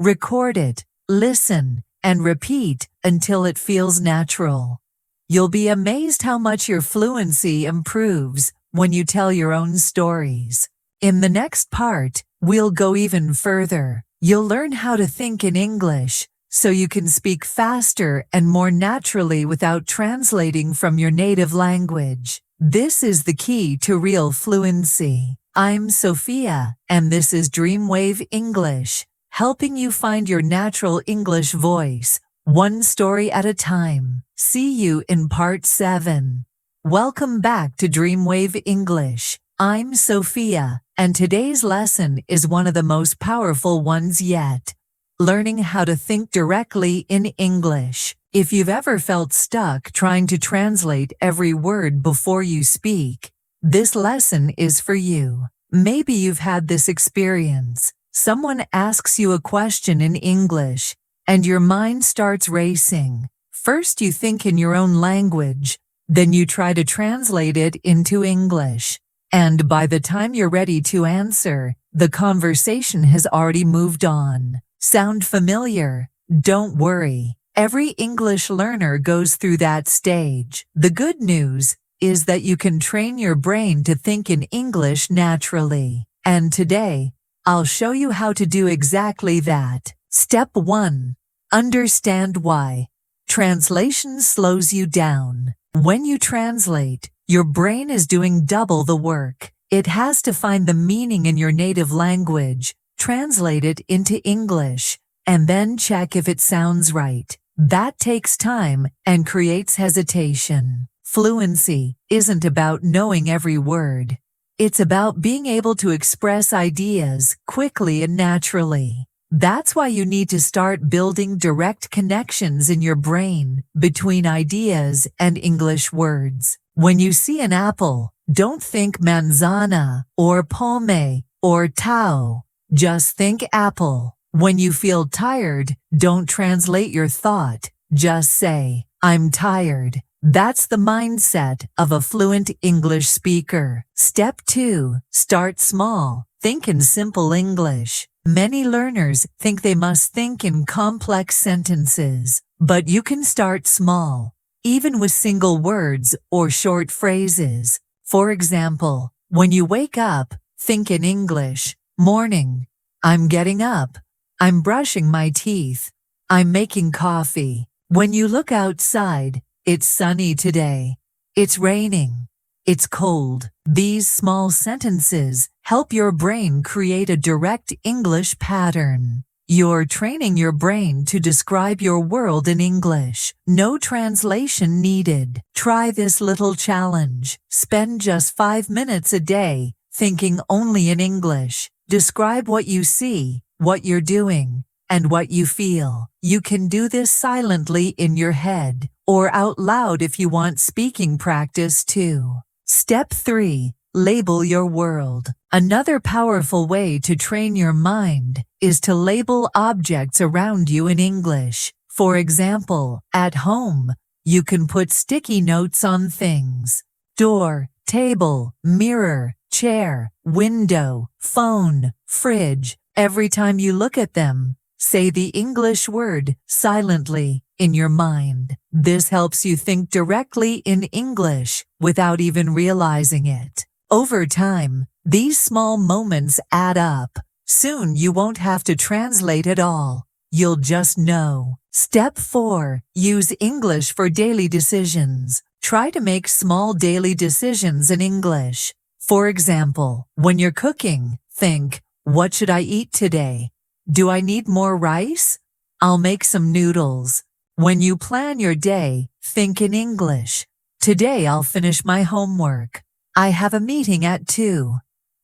S1: Record it, listen, and repeat until it feels natural. You'll be amazed how much your fluency improves when you tell your own stories. In the next part, we'll go even further. You'll learn how to think in English so you can speak faster and more naturally without translating from your native language. This is the key to real fluency. I'm Sophia, and this is DreamWave English, helping you find your natural English voice, one story at a time. See you in part 7. Welcome back to DreamWave English. I'm Sophia, and today's lesson is one of the most powerful ones yet. Learning how to think directly in English. If you've ever felt stuck trying to translate every word before you speak, this lesson is for you. Maybe you've had this experience. Someone asks you a question in English, and your mind starts racing. First you think in your own language, then you try to translate it into English. And by the time you're ready to answer, the conversation has already moved on. Sound familiar? Don't worry. Every English learner goes through that stage. The good news is that you can train your brain to think in English naturally. And today, I'll show you how to do exactly that. Step 1. Understand why. Translation slows you down. When you translate, your brain is doing double the work. It has to find the meaning in your native language, translate it into English, and then check if it sounds right. That takes time and creates hesitation. Fluency isn't about knowing every word. It's about being able to express ideas quickly and naturally. That's why you need to start building direct connections in your brain between ideas and English words. When you see an apple, don't think manzana or pome or tau. Just think apple. When you feel tired, don't translate your thought. Just say, I'm tired. That's the mindset of a fluent English speaker. Step 2. Start small. Think in simple English. Many learners think they must think in complex sentences, but you can start small, even with single words or short phrases. For example, when you wake up, think in English. Morning. I'm getting up. I'm brushing my teeth. I'm making coffee. When you look outside, it's sunny today. It's raining. It's cold. These small sentences help your brain create a direct English pattern. You're training your brain to describe your world in English. No translation needed. Try this little challenge. Spend just 5 minutes a day thinking only in English. Describe what you see, what you're doing, and what you feel. You can do this silently in your head or out loud if you want speaking practice too. Step 3. Label your world. Another powerful way to train your mind is to label objects around you in English. For example, at home, you can put sticky notes on things. Door, table, mirror, chair, window, phone, fridge. Every time you look at them, say the English word silently in your mind. This helps you think directly in English without even realizing it. Over time, these small moments add up. Soon you won't have to translate at all. you'll just know. Step 4. Use English for daily decisions. Try to make small daily decisions in English. For example, when you're cooking, think, what should I eat today? Do I need more rice? I'll make some noodles. When you plan your day, think in English. Today I'll finish my homework. I have a meeting at 2.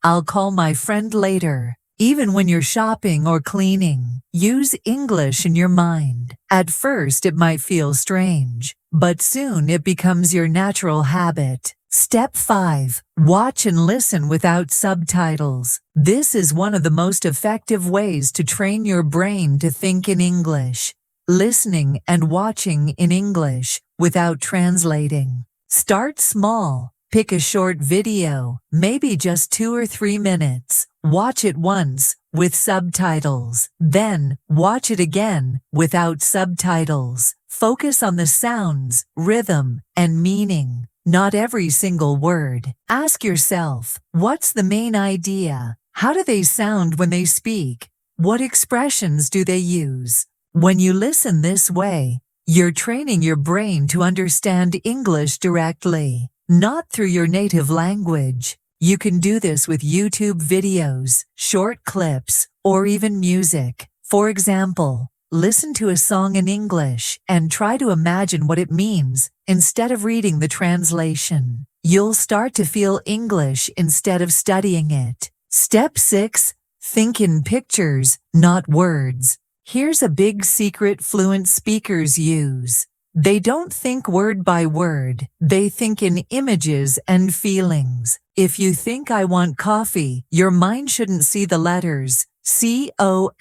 S1: I'll call my friend later. Even when you're shopping or cleaning, use English in your mind. At first it might feel strange, but soon it becomes your natural habit. Step 5. Watch and listen without subtitles. This is one of the most effective ways to train your brain to think in English. Listening and watching in English without translating. Start small. Pick a short video, maybe just 2 or 3 minutes. Watch it once with subtitles. Then watch it again without subtitles. Focus on the sounds, rhythm, and meaning, not every single word. Ask yourself, what's the main idea? How do they sound when they speak? What expressions do they use? When you listen this way, you're training your brain to understand English directly, not through your native language. You can do this with YouTube videos, short clips, or even music. For example, listen to a song in English and try to imagine what it means instead of reading the translation. You'll start to feel English instead of studying it. Step 6. Think in pictures, not words. Here's a big secret fluent speakers use. They don't think word by word. They think in images and feelings. If you think I want coffee, your mind shouldn't see the letters C-O-F-F-E-E.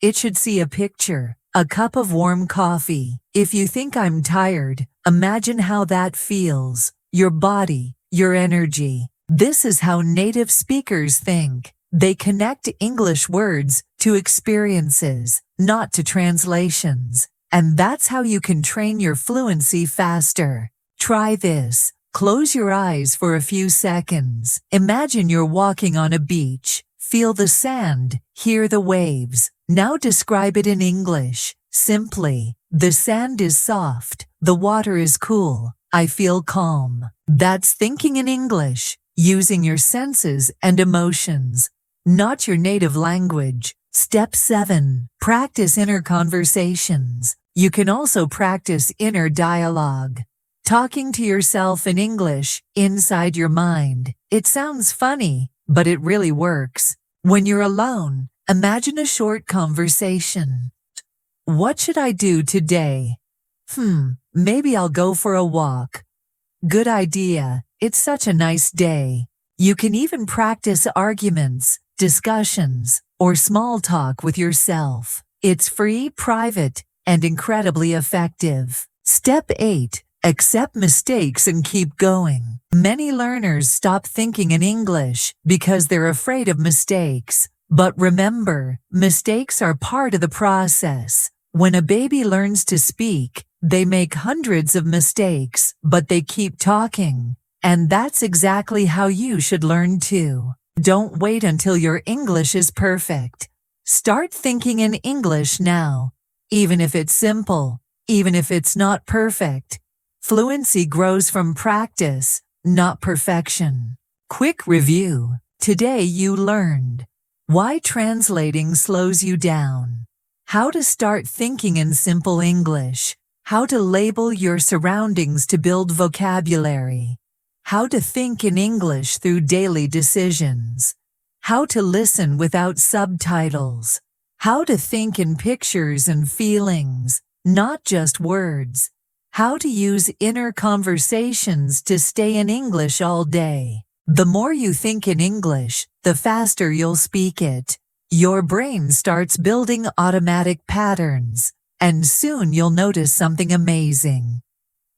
S1: It should see a picture, a cup of warm coffee. If you think I'm tired, imagine how that feels. Your body, your energy. This is how native speakers think. They connect English words to experiences, not to translations. And that's how you can train your fluency faster. Try this. Close your eyes for a few seconds. Imagine you're walking on a beach. Feel the sand, hear the waves. Now describe it in English. Simply, the sand is soft, the water is cool, I feel calm. That's thinking in English, using your senses and emotions, not your native language. Step 7. Practice inner conversations. You can also practice inner dialogue. Talking to yourself in English, inside your mind. It sounds funny, but it really works. When you're alone, imagine a short conversation. What should I do today? Maybe I'll go for a walk. Good idea. It's such a nice day. You can even practice arguments, discussions, or small talk with yourself. It's free, private, and incredibly effective. Step 8. Accept mistakes and keep going. Many learners stop thinking in English because they're afraid of mistakes. But remember, mistakes are part of the process. When a baby learns to speak, they make hundreds of mistakes, but they keep talking. And that's exactly how you should learn too. Don't wait until your English is perfect. Start thinking in English now. Even if it's simple, even if it's not perfect. Fluency grows from practice, not perfection. Quick review. Today you learned why translating slows you down, how to start thinking in simple English, how to label your surroundings to build vocabulary, how to think in English through daily decisions, how to listen without subtitles, how to think in pictures and feelings, not just words, how to use inner conversations to stay in English all day. The more you think in English, the faster you'll speak it. Your brain starts building automatic patterns, and soon you'll notice something amazing.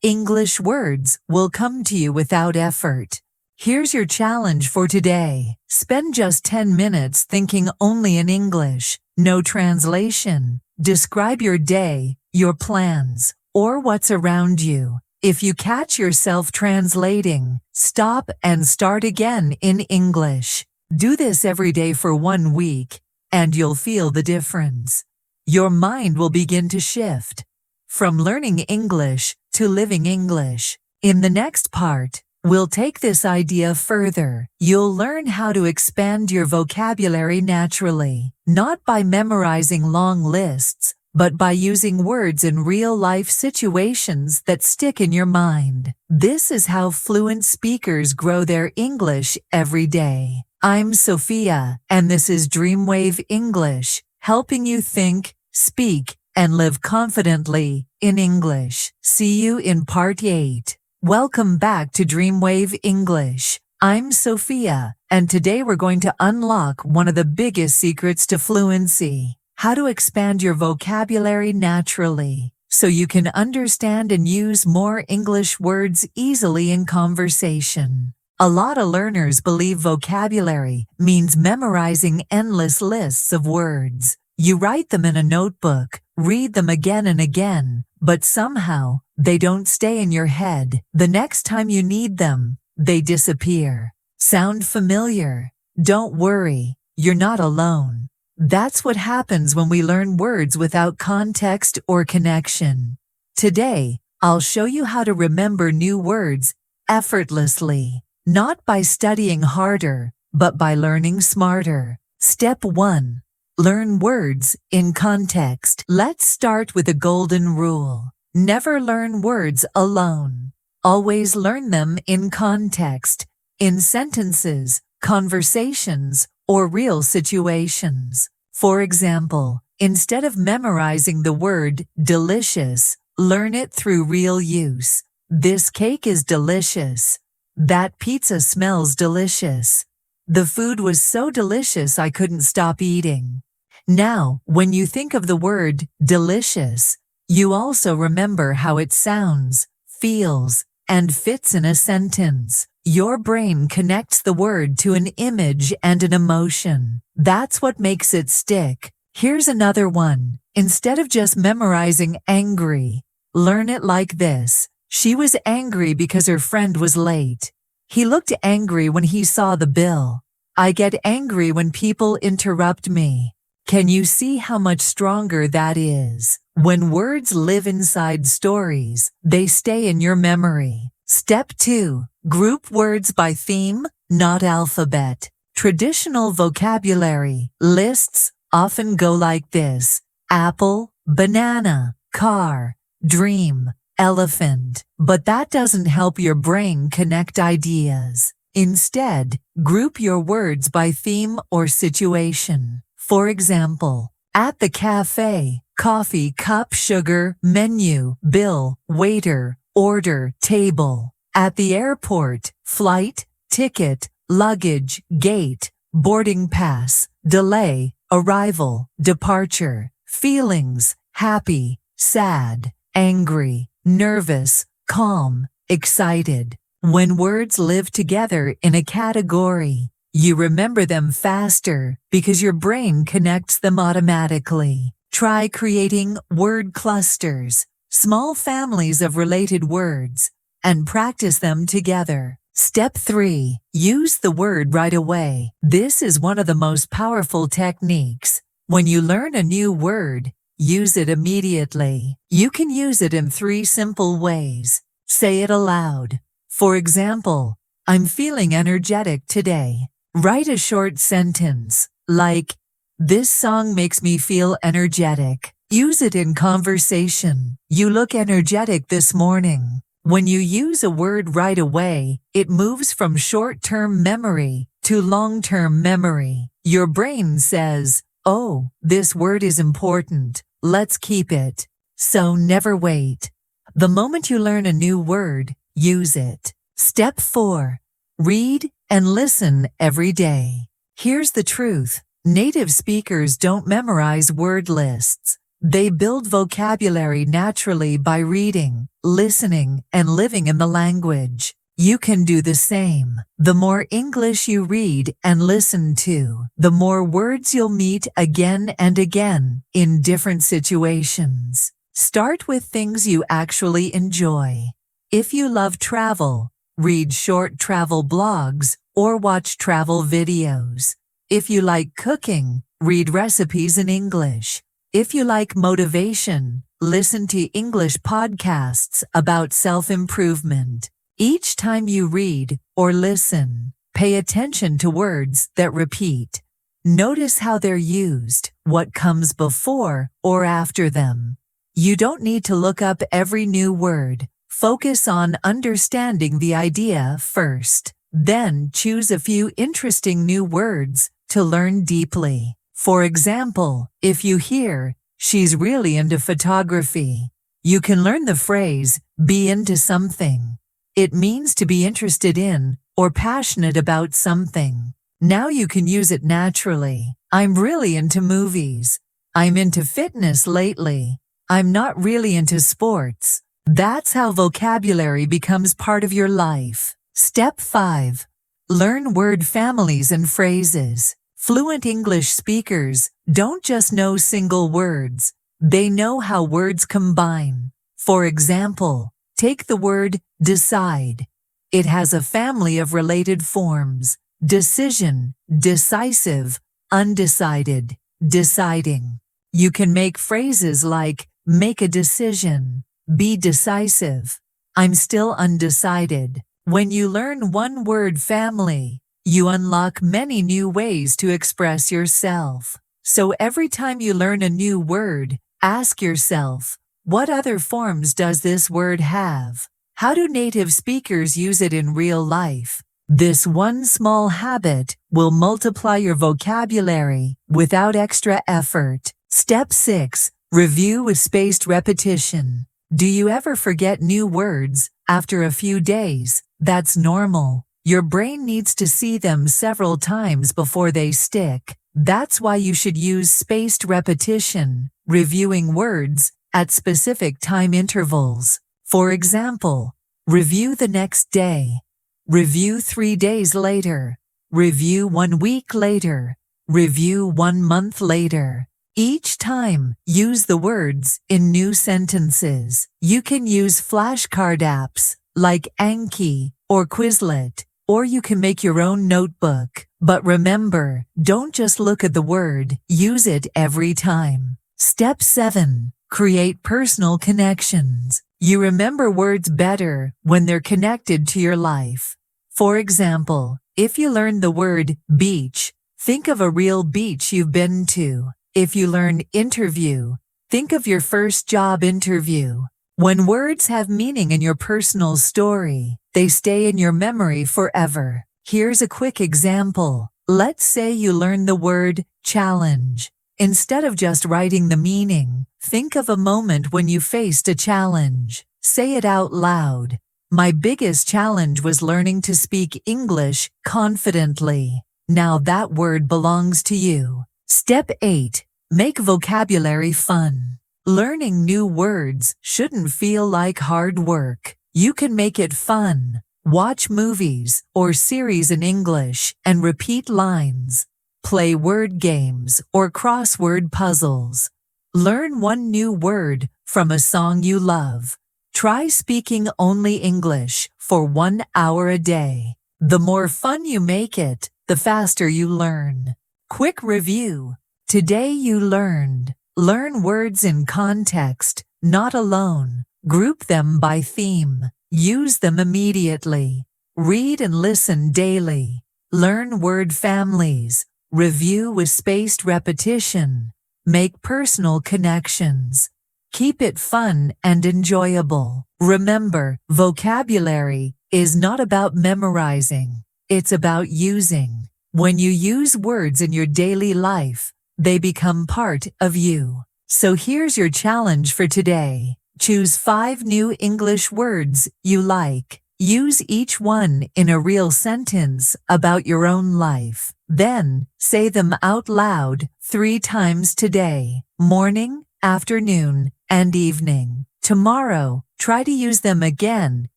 S1: English words will come to you without effort. Here's your challenge for today. Spend just 10 minutes thinking only in English, no translation. Describe your day, your plans, or what's around you. If you catch yourself translating, stop and start again in English. Do this every day for 1 week, and you'll feel the difference. Your mind will begin to shift from learning English to living English. In the next part, we'll take this idea further. You'll learn how to expand your vocabulary naturally, not by memorizing long lists, but by using words in real-life situations that stick in your mind. This is how fluent speakers grow their English every day. I'm Sophia, and this is DreamWave English, helping you think, speak, and live confidently in English. See you in Part 8. Welcome back to DreamWave English. I'm Sophia, and today we're going to unlock one of the biggest secrets to fluency: how to expand your vocabulary naturally, so you can understand and use more English words easily in conversation. A lot of learners believe vocabulary means memorizing endless lists of words. You write them in a notebook, read them again and again, but somehow they don't stay in your head. The next time you need them, they disappear. Sound familiar? Don't worry, you're not alone. That's what happens when we learn words without context or connection. Today, I'll show you how to remember new words effortlessly, not by studying harder, but by learning smarter. Step 1. Learn words in context. Let's start with a golden rule. Never learn words alone. Always learn them in context, in sentences, conversations, or real situations. For example, instead of memorizing the word delicious, learn it through real use. This cake is delicious. That pizza smells delicious. The food was so delicious I couldn't stop eating. Now, when you think of the word delicious, you also remember how it sounds, feels, and fits in a sentence. Your brain connects the word to an image and an emotion. That's what makes it stick. Here's another one. Instead of just memorizing angry, learn it like this. She was angry because her friend was late. He looked angry when he saw the bill. I get angry when people interrupt me. Can you see how much stronger that is? When words live inside stories, they stay in your memory. Step 2. Group words by theme, not alphabet. Traditional vocabulary lists often go like this: apple, banana, car, dream, elephant. But that doesn't help your brain connect ideas. Instead, group your words by theme or situation. For example, at the cafe, coffee, cup, sugar, menu, bill, waiter, order, table. At the airport, flight, ticket, luggage, gate, boarding pass, delay, arrival, departure. Feelings: happy, sad, angry, nervous, calm, excited. When words live together in a category, you remember them faster because your brain connects them automatically. Try creating word clusters, small families of related words, and practice them together. Step 3. Use the word right away. This is one of the most powerful techniques. When you learn a new word, use it immediately. You can use it in 3 simple ways. Say it aloud. For example, I'm feeling energetic today. Write a short sentence, like, this song makes me feel energetic. Use it in conversation. You look energetic this morning. When you use a word right away, it moves from short-term memory to long-term memory. Your brain says, oh, this word is important. Let's keep it. So never wait. The moment you learn a new word, use it. Step 4. Read and listen every day. Here's the truth. Native speakers don't memorize word lists. They build vocabulary naturally by reading, listening, and living in the language. You can do the same. The more English you read and listen to, the more words you'll meet again and again in different situations. Start with things you actually enjoy. If you love travel, read short travel blogs or watch travel videos. If you like cooking, read recipes in English. If you like motivation, listen to English podcasts about self-improvement. Each time you read or listen, pay attention to words that repeat. Notice how they're used, what comes before or after them. You don't need to look up every new word. Focus on understanding the idea first. Then choose a few interesting new words to learn deeply. For example, if you hear, "She's really into photography," you can learn the phrase, "be into something." It means to be interested in or passionate about something. Now you can use it naturally. "I'm really into movies." "I'm into fitness lately." "I'm not really into sports." That's how vocabulary becomes part of your life. Step 5. Learn word families and phrases. Fluent English speakers don't just know single words. They know how words combine. For example, take the word decide. It has a family of related forms: decision, decisive, undecided, deciding. You can make phrases like make a decision, be decisive, I'm still undecided. When you learn one word family, you unlock many new ways to express yourself. So every time you learn a new word, ask yourself, what other forms does this word have? How do native speakers use it in real life? This one small habit will multiply your vocabulary without extra effort. Step 6. Review with spaced repetition. Do you ever forget new words after a few days? That's normal. Your brain needs to see them several times before they stick. That's why you should use spaced repetition, reviewing words at specific time intervals. For example, review the next day, review 3 days later, review 1 week later, review 1 month later. Each time, use the words in new sentences. You can use flashcard apps like Anki or Quizlet, or you can make your own notebook. But remember, don't just look at the word, use it every time. Step 7. Create personal connections. You remember words better when they're connected to your life. For example, if you learn the word beach, think of a real beach you've been to. If you learn interview, think of your first job interview. When words have meaning in your personal story, they stay in your memory forever. Here's a quick example. Let's say you learn the word challenge. Instead of just writing the meaning, think of a moment when you faced a challenge. Say it out loud. My biggest challenge was learning to speak English confidently. Now that word belongs to you. Step 8. Make vocabulary fun. Learning new words shouldn't feel like hard work. You can make it fun. Watch movies or series in English and repeat lines. Play word games or crossword puzzles. Learn one new word from a song you love. Try speaking only English for 1 hour a day. The more fun you make it, the faster you learn. Quick review. Today you learned. Learn words in context, not alone. Group them by theme. Use them immediately. Read and listen daily. Learn word families. Review with spaced repetition. Make personal connections. Keep it fun and enjoyable. Remember, vocabulary is not about memorizing. It's about using. When you use words in your daily life, they become part of you. So here's your challenge for today. Choose 5 new English words you like. Use each one in a real sentence about your own life. Then, say them out loud 3 times today: morning, afternoon, and evening. Tomorrow, try to use them again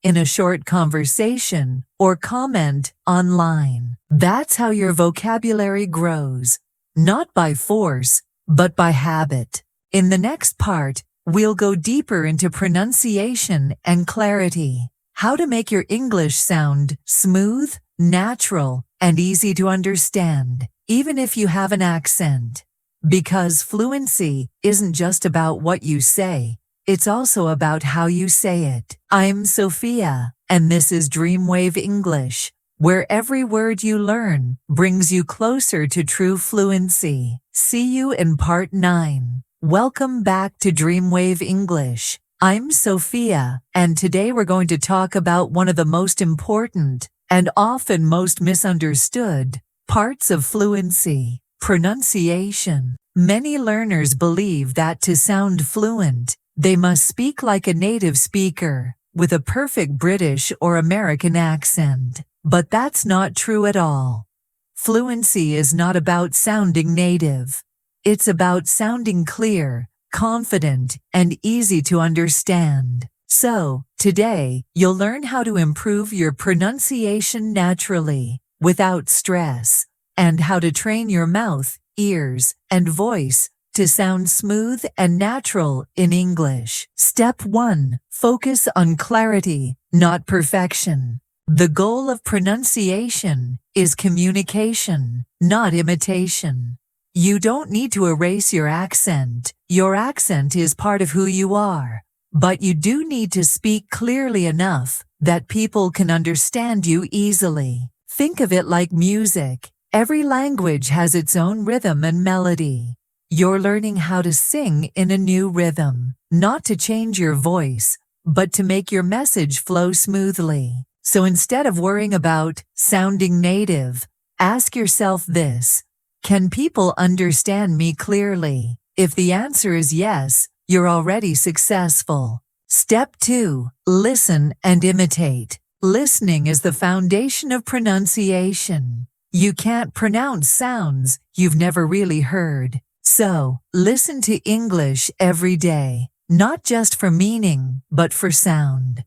S1: in a short conversation or comment online. That's how your vocabulary grows. Not by force, but by habit. In the next part, we'll go deeper into pronunciation and clarity. How to make your English sound smooth, natural, and easy to understand, even if you have an accent. Because fluency isn't just about what you say, it's also about how you say it. I'm Sophia, and this is DreamWave English, where every word you learn brings you closer to true fluency. See you in part 9. Welcome back to DreamWave English. I'm Sophia, and today we're going to talk about one of the most important and often most misunderstood parts of fluency: pronunciation. Many learners believe that to sound fluent, they must speak like a native speaker, with a perfect British or American accent. But that's not true at all. Fluency is not about sounding native. It's about sounding clear, confident, and easy to understand. So, today, you'll learn how to improve your pronunciation naturally, without stress, and how to train your mouth, ears, and voice to sound smooth and natural in English. Step 1. Focus on clarity, not perfection. The goal of pronunciation is communication, not imitation. You don't need to erase your accent. Your accent is part of who you are. But you do need to speak clearly enough that people can understand you easily. Think of it like music. Every language has its own rhythm and melody. You're learning how to sing in a new rhythm, not to change your voice, but to make your message flow smoothly. So instead of worrying about sounding native, ask yourself this: can people understand me clearly? If the answer is yes, you're already successful. Step 2. Listen and imitate. Listening is the foundation of pronunciation. You can't pronounce sounds you've never really heard. So, listen to English every day, not just for meaning, but for sound.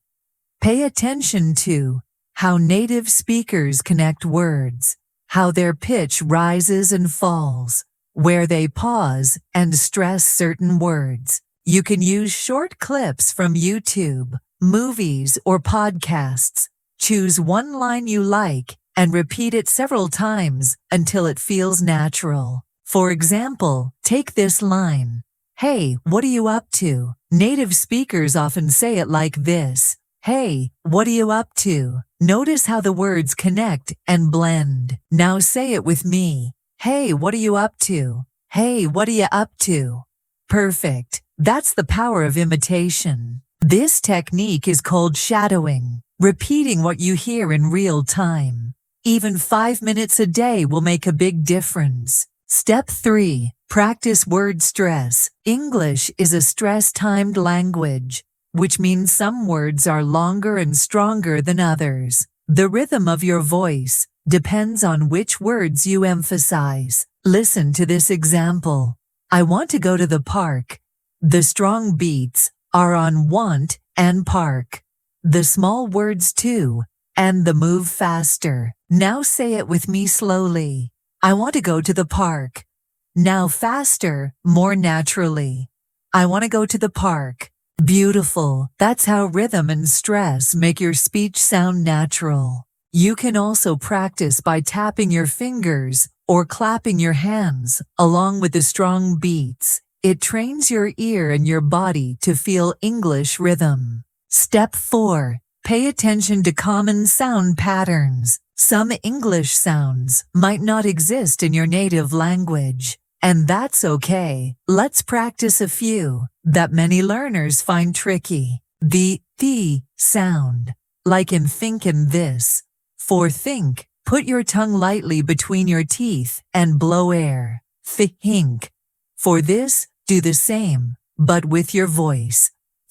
S1: Pay attention to how native speakers connect words, how their pitch rises and falls, where they pause and stress certain words. You can use short clips from YouTube, movies, or podcasts. Choose one line you like and repeat it several times until it feels natural. For example, take this line: "Hey, what are you up to?" Native speakers often say it like this: "Hey, what are you up to?" Notice how the words connect and blend. Now say it with me. Hey, what are you up to? Hey, what are you up to? Perfect. That's the power of imitation. This technique is called shadowing, repeating what you hear in real time. Even 5 minutes a day will make a big difference. Step 3. Practice word stress. English is a stress-timed language, which means some words are longer and stronger than others. The rhythm of your voice depends on which words you emphasize. Listen to this example. I want to go to the park. The strong beats are on want and park. The small words too, and the move faster. Now say it with me slowly. I want to go to the park. Now faster, more naturally. I want to go to the park. Beautiful. That's how rhythm and stress make your speech sound natural. You can also practice by tapping your fingers or clapping your hands along with the strong beats. It trains your ear and your body to feel English rhythm. Step 4. Pay attention to common sound patterns. Some English sounds might not exist in your native language, and that's okay. Let's practice a few that many learners find tricky. The th sound, like in think and this. For think, put your tongue lightly between your teeth and blow air. Think. For this, do the same, but with your voice.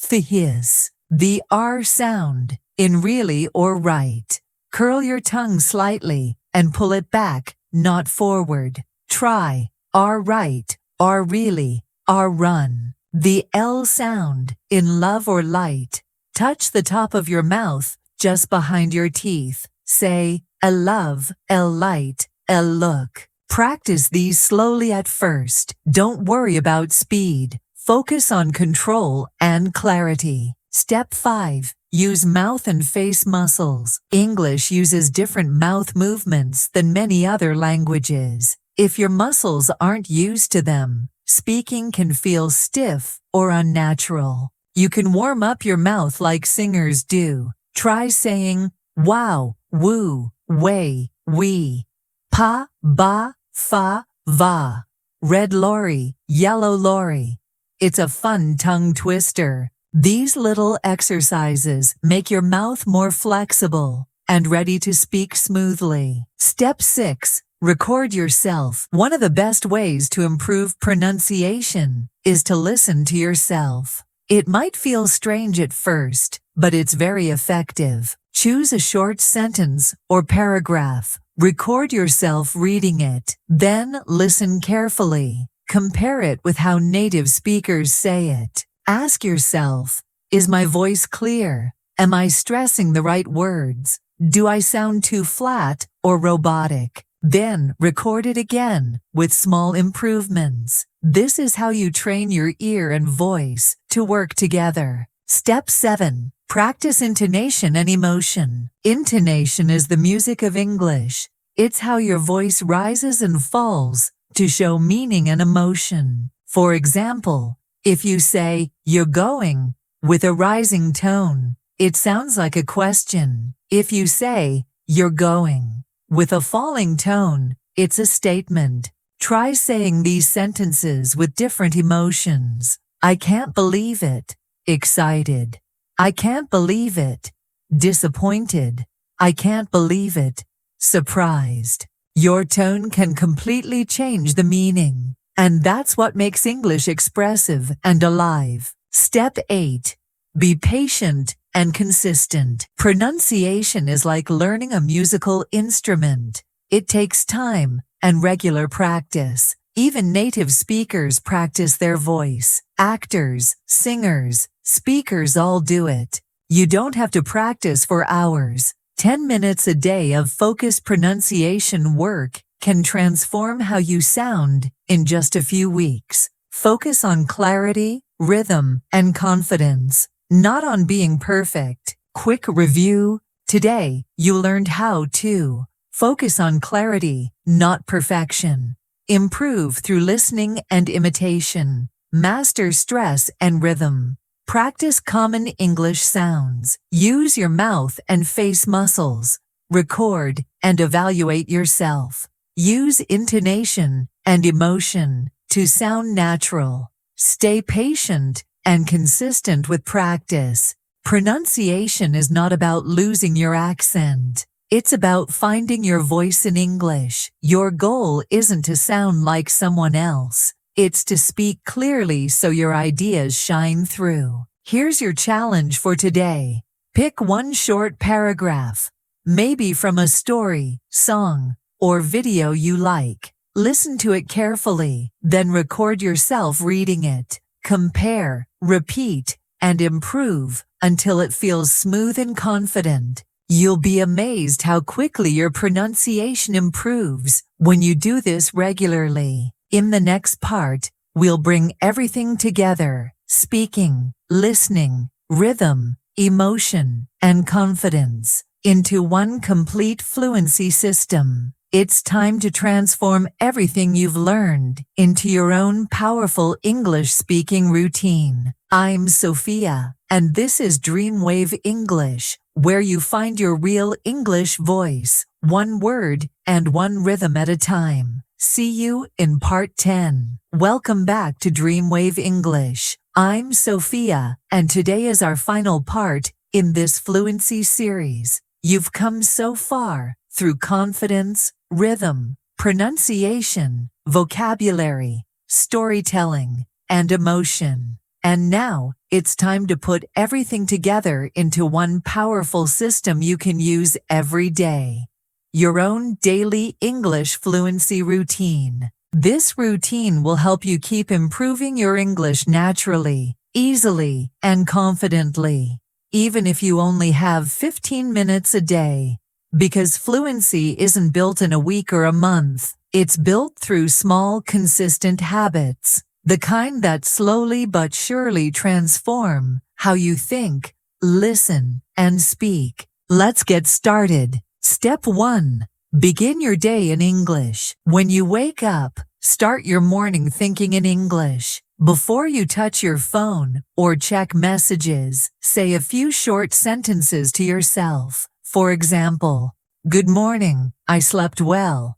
S1: His. The R sound, in really or right. Curl your tongue slightly and pull it back, not forward. Try R right, R really, R run. The L sound, in love or light. Touch the top of your mouth, just behind your teeth. Say, a love, a light, a look. Practice these slowly at first. Don't worry about speed. Focus on control and clarity. Step 5. Use mouth and face muscles. English uses different mouth movements than many other languages. If your muscles aren't used to them, speaking can feel stiff or unnatural. You can warm up your mouth like singers do. Try saying wow, woo, way, we, pa, ba, fa, va, red lorry, yellow lorry. It's a fun tongue twister. These little exercises make your mouth more flexible and ready to speak smoothly. Step 6. Record yourself. One of the best ways to improve pronunciation is to listen to yourself. It might feel strange at first, but it's very effective. Choose a short sentence or paragraph. Record yourself reading it. Then listen carefully. Compare it with how native speakers say it. Ask yourself, is my voice clear? Am I stressing the right words? Do I sound too flat or robotic? Then record it again with small improvements. This is how you train your ear and voice to work together. Step 7. Practice intonation and emotion. Intonation is the music of English. It's how your voice rises and falls to show meaning and emotion. For example, if you say, "You're going," with a rising tone, it sounds like a question. If you say, "You're going," with a falling tone, it's a statement. Try saying these sentences with different emotions. I can't believe it. Excited. I can't believe it. Disappointed. I can't believe it. Surprised. Your tone can completely change the meaning, and that's what makes English expressive and alive. Step 8. Be patient and consistent. Pronunciation is like learning a musical instrument. It takes time and regular practice. Even native speakers practice their voice. Actors, singers, speakers all do it. You don't have to practice for hours. 10 minutes a day of focused pronunciation work can transform how you sound in just a few weeks. Focus on clarity, rhythm, and confidence, not on being perfect. Quick review. Today, you learned how to focus on clarity, not perfection. Improve through listening and imitation. Master stress and rhythm. Practice common English sounds. Use your mouth and face muscles. Record and evaluate yourself. Use intonation and emotion to sound natural. Stay patient and consistent with practice. Pronunciation is not about losing your accent. It's about finding your voice in English. Your goal isn't to sound like someone else. It's to speak clearly so your ideas shine through. Here's your challenge for today. Pick one short paragraph, maybe from a story, song, or video you like. Listen to it carefully, then record yourself reading it. Compare, repeat, and improve until it feels smooth and confident. You'll be amazed how quickly your pronunciation improves when you do this regularly. In the next part, we'll bring everything together: speaking, listening, rhythm, emotion, and confidence into one complete fluency system. It's time to transform everything you've learned into your own powerful English speaking routine. I'm Sophia, and this is DreamWave English, where you find your real English voice, one word and one rhythm at a time. See you in part 10. Welcome back to DreamWave English. I'm Sophia, and today is our final part in this fluency series. You've come so far through confidence, rhythm, pronunciation, vocabulary, storytelling, and emotion. And now, it's time to put everything together into one powerful system you can use every day. Your own daily English fluency routine. This routine will help you keep improving your English naturally, easily, and confidently, even if you only have 15 minutes a day. Because fluency isn't built in a week or a month, it's built through small, consistent habits, the kind that slowly but surely transform how you think, listen, and speak. Let's get started. Step 1. Begin your day in English. When you wake up, start your morning thinking in English. Before you touch your phone or check messages, say a few short sentences to yourself. For example, "Good morning, I slept well.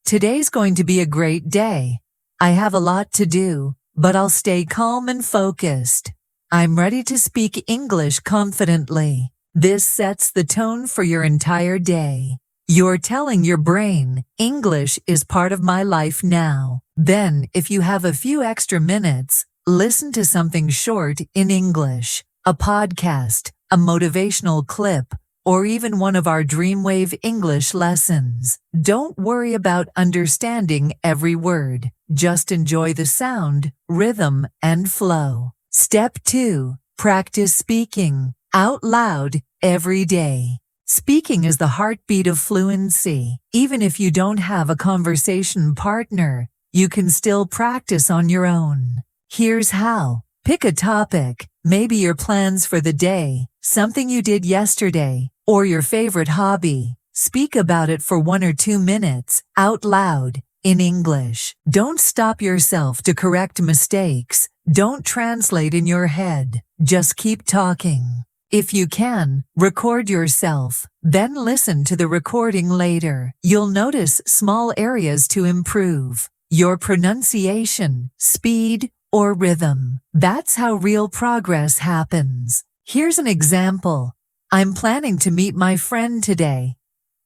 S1: Today's going to be a great day. I have a lot to do, but I'll stay calm and focused. I'm ready to speak English confidently." This sets the tone for your entire day. You're telling your brain, English is part of my life now. Then, if you have a few extra minutes, listen to something short in English, a podcast, a motivational clip, or even one of our DreamWave English lessons. Don't worry about understanding every word. Just enjoy the sound, rhythm, and flow. Step 2. Practice speaking out loud every day. Speaking is the heartbeat of fluency. Even if you don't have a conversation partner, you can still practice on your own. Here's how. Pick a topic, maybe your plans for the day, something you did yesterday, or your favorite hobby. Speak about it for 1 or 2 minutes, out loud, in English. Don't stop yourself to correct mistakes. Don't translate in your head. Just keep talking. If you can, record yourself, then listen to the recording later. You'll notice small areas to improve. Your pronunciation, speed, or rhythm. That's how real progress happens. Here's an example. I'm planning to meet my friend today.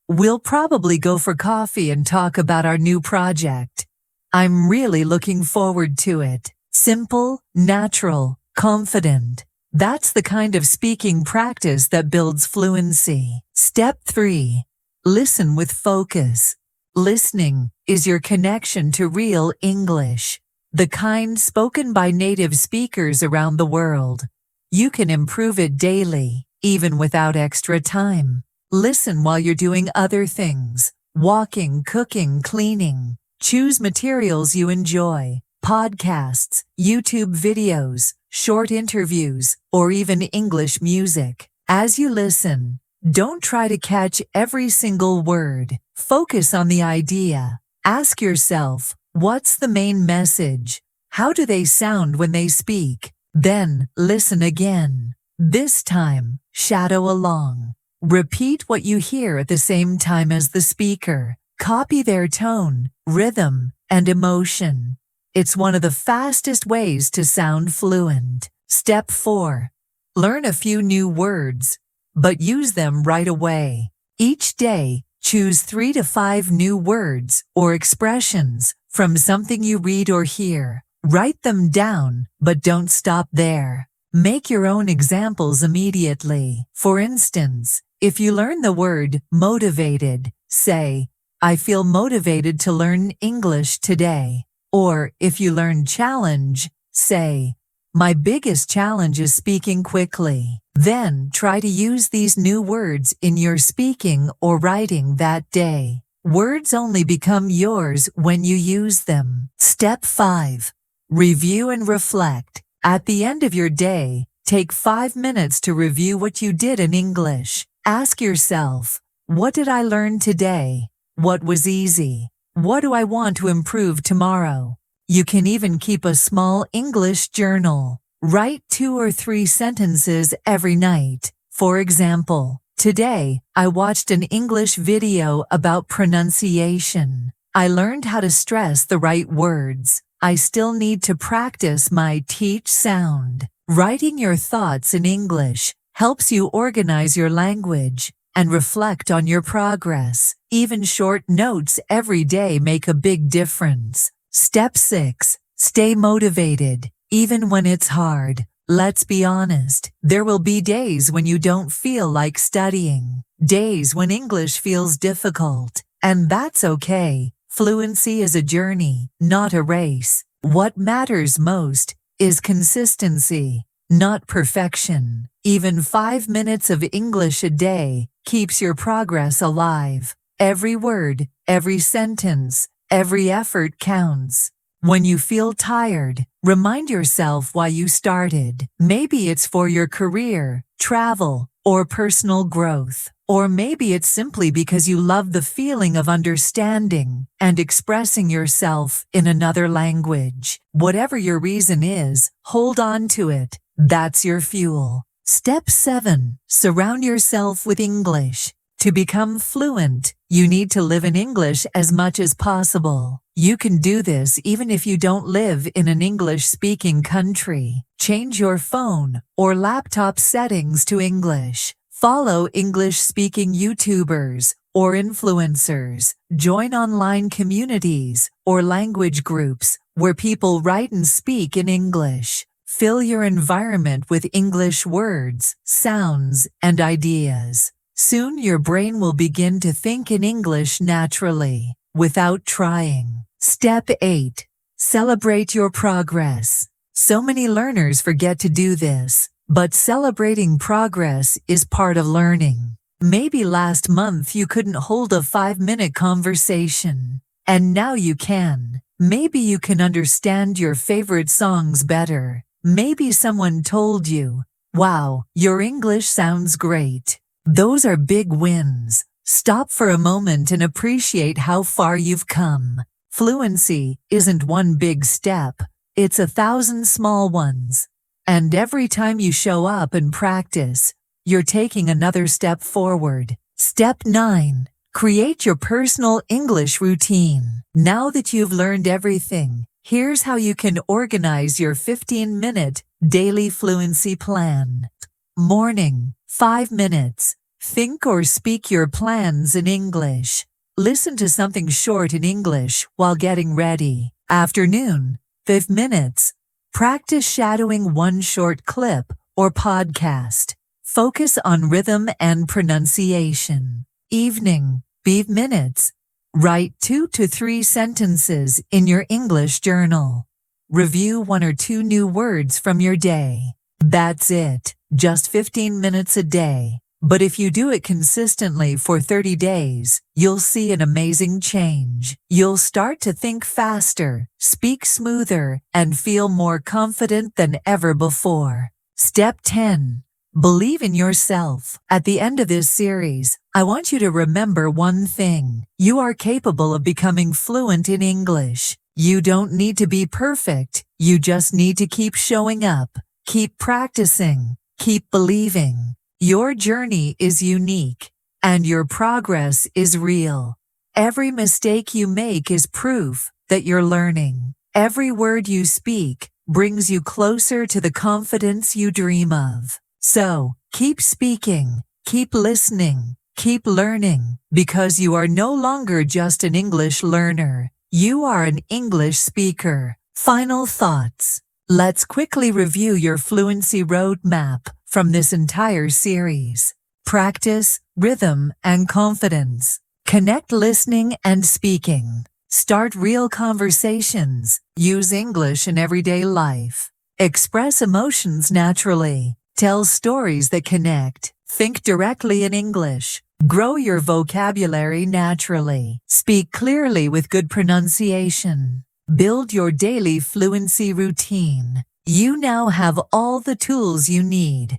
S1: We'll probably go for coffee and talk about our new project. I'm really looking forward to it. Simple, natural, confident. That's the kind of speaking practice that builds fluency. Step 3. Listen with focus. Listening is your connection to real English, the kind spoken by native speakers around the world. You can improve it daily, even without extra time. Listen while you're doing other things, walking, cooking, cleaning. Choose materials you enjoy. Podcasts, YouTube videos, short interviews, or even English music. As you listen, don't try to catch every single word. Focus on the idea. Ask yourself, what's the main message? How do they sound when they speak? Then, listen again. This time, shadow along. Repeat what you hear at the same time as the speaker. Copy their tone, rhythm, and emotion. It's one of the fastest ways to sound fluent. Step 4. Learn a few new words, but use them right away. Each day, choose 3 to 5 new words or expressions from something you read or hear. Write them down, but don't stop there. Make your own examples immediately. For instance, if you learn the word motivated, say, "I feel motivated to learn English today." Or, if you learn challenge, say, "My biggest challenge is speaking quickly." Then, try to use these new words in your speaking or writing that day. Words only become yours when you use them. Step 5. Review and reflect. At the end of your day, take 5 minutes to review what you did in English. Ask yourself, what did I learn today? What was easy? What do I want to improve tomorrow? You can even keep a small English journal. Write 2 or 3 sentences every night. For example, today, I watched an English video about pronunciation. I learned how to stress the right words. I still need to practice my teach sound. Writing your thoughts in English helps you organize your language and reflect on your progress. Even short notes every day make a big difference. Step 6. Stay motivated, even when it's hard. Let's be honest, there will be days when you don't feel like studying, days when English feels difficult, and that's okay. Fluency is a journey, not a race. What matters most is consistency, not perfection. Even 5 minutes of English a day keeps your progress alive. Every word, every sentence, every effort counts. When you feel tired, remind yourself why you started. Maybe it's for your career, travel, or personal growth. Or maybe it's simply because you love the feeling of understanding and expressing yourself in another language. Whatever your reason is, hold on to it. That's your fuel. Step 7. Surround yourself with English. To become fluent, you need to live in English as much as possible. You can do this even if you don't live in an English-speaking country. Change your phone or laptop settings to English. Follow English-speaking YouTubers or influencers. Join online communities or language groups where people write and speak in English. Fill your environment with English words, sounds, and ideas. Soon your brain will begin to think in English naturally, without trying. Step 8. Celebrate your progress. So many learners forget to do this, but celebrating progress is part of learning. Maybe last month you couldn't hold a 5-minute conversation, and now you can. Maybe you can understand your favorite songs better. Maybe someone told you, "Wow, your English sounds great." Those are big wins. Stop for a moment and appreciate how far you've come. Fluency isn't one big step, it's 1,000 small ones. And every time you show up and practice, you're taking another step forward. Step 9. Create your personal English routine. Now that you've learned everything, here's how you can organize your 15-minute daily fluency plan. Morning, 5 minutes. Think or speak your plans in English. Listen to something short in English while getting ready. Afternoon, 5 minutes. Practice shadowing one short clip or podcast. Focus on rhythm and pronunciation. Evening, 5 minutes. Write 2 to 3 sentences in your English journal. Review 1 or 2 new words from your day. That's it, just 15 minutes a day. But if you do it consistently for 30 days, you'll see an amazing change. You'll start to think faster, speak smoother, and feel more confident than ever before. Step 10. Believe in yourself. At the end of this series, I want you to remember one thing. You are capable of becoming fluent in English. You don't need to be perfect. You just need to keep showing up, keep practicing, keep believing. Your journey is unique, and your progress is real. Every mistake you make is proof that you're learning. Every word you speak brings you closer to the confidence you dream of. So, keep speaking, keep listening, keep learning, because you are no longer just an English learner. You are an English speaker. Final thoughts. Let's quickly review your fluency roadmap from this entire series. Practice, rhythm, and confidence. Connect listening and speaking. Start real conversations. Use English in everyday life. Express emotions naturally. Tell stories that connect. Think directly in English. Grow your vocabulary naturally. Speak clearly with good pronunciation. Build your daily fluency routine. You now have all the tools you need.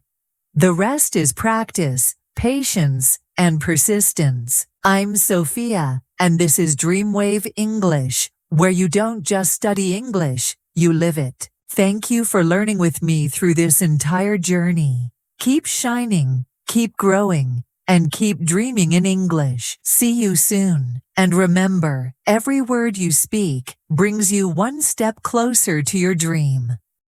S1: The rest is practice, patience, and persistence. I'm Sophia, and this is DreamWave English, where you don't just study English, you live it. Thank you for learning with me through this entire journey. Keep shining, keep growing, and keep dreaming in English. See you soon. And remember, every word you speak brings you one step closer to your dream.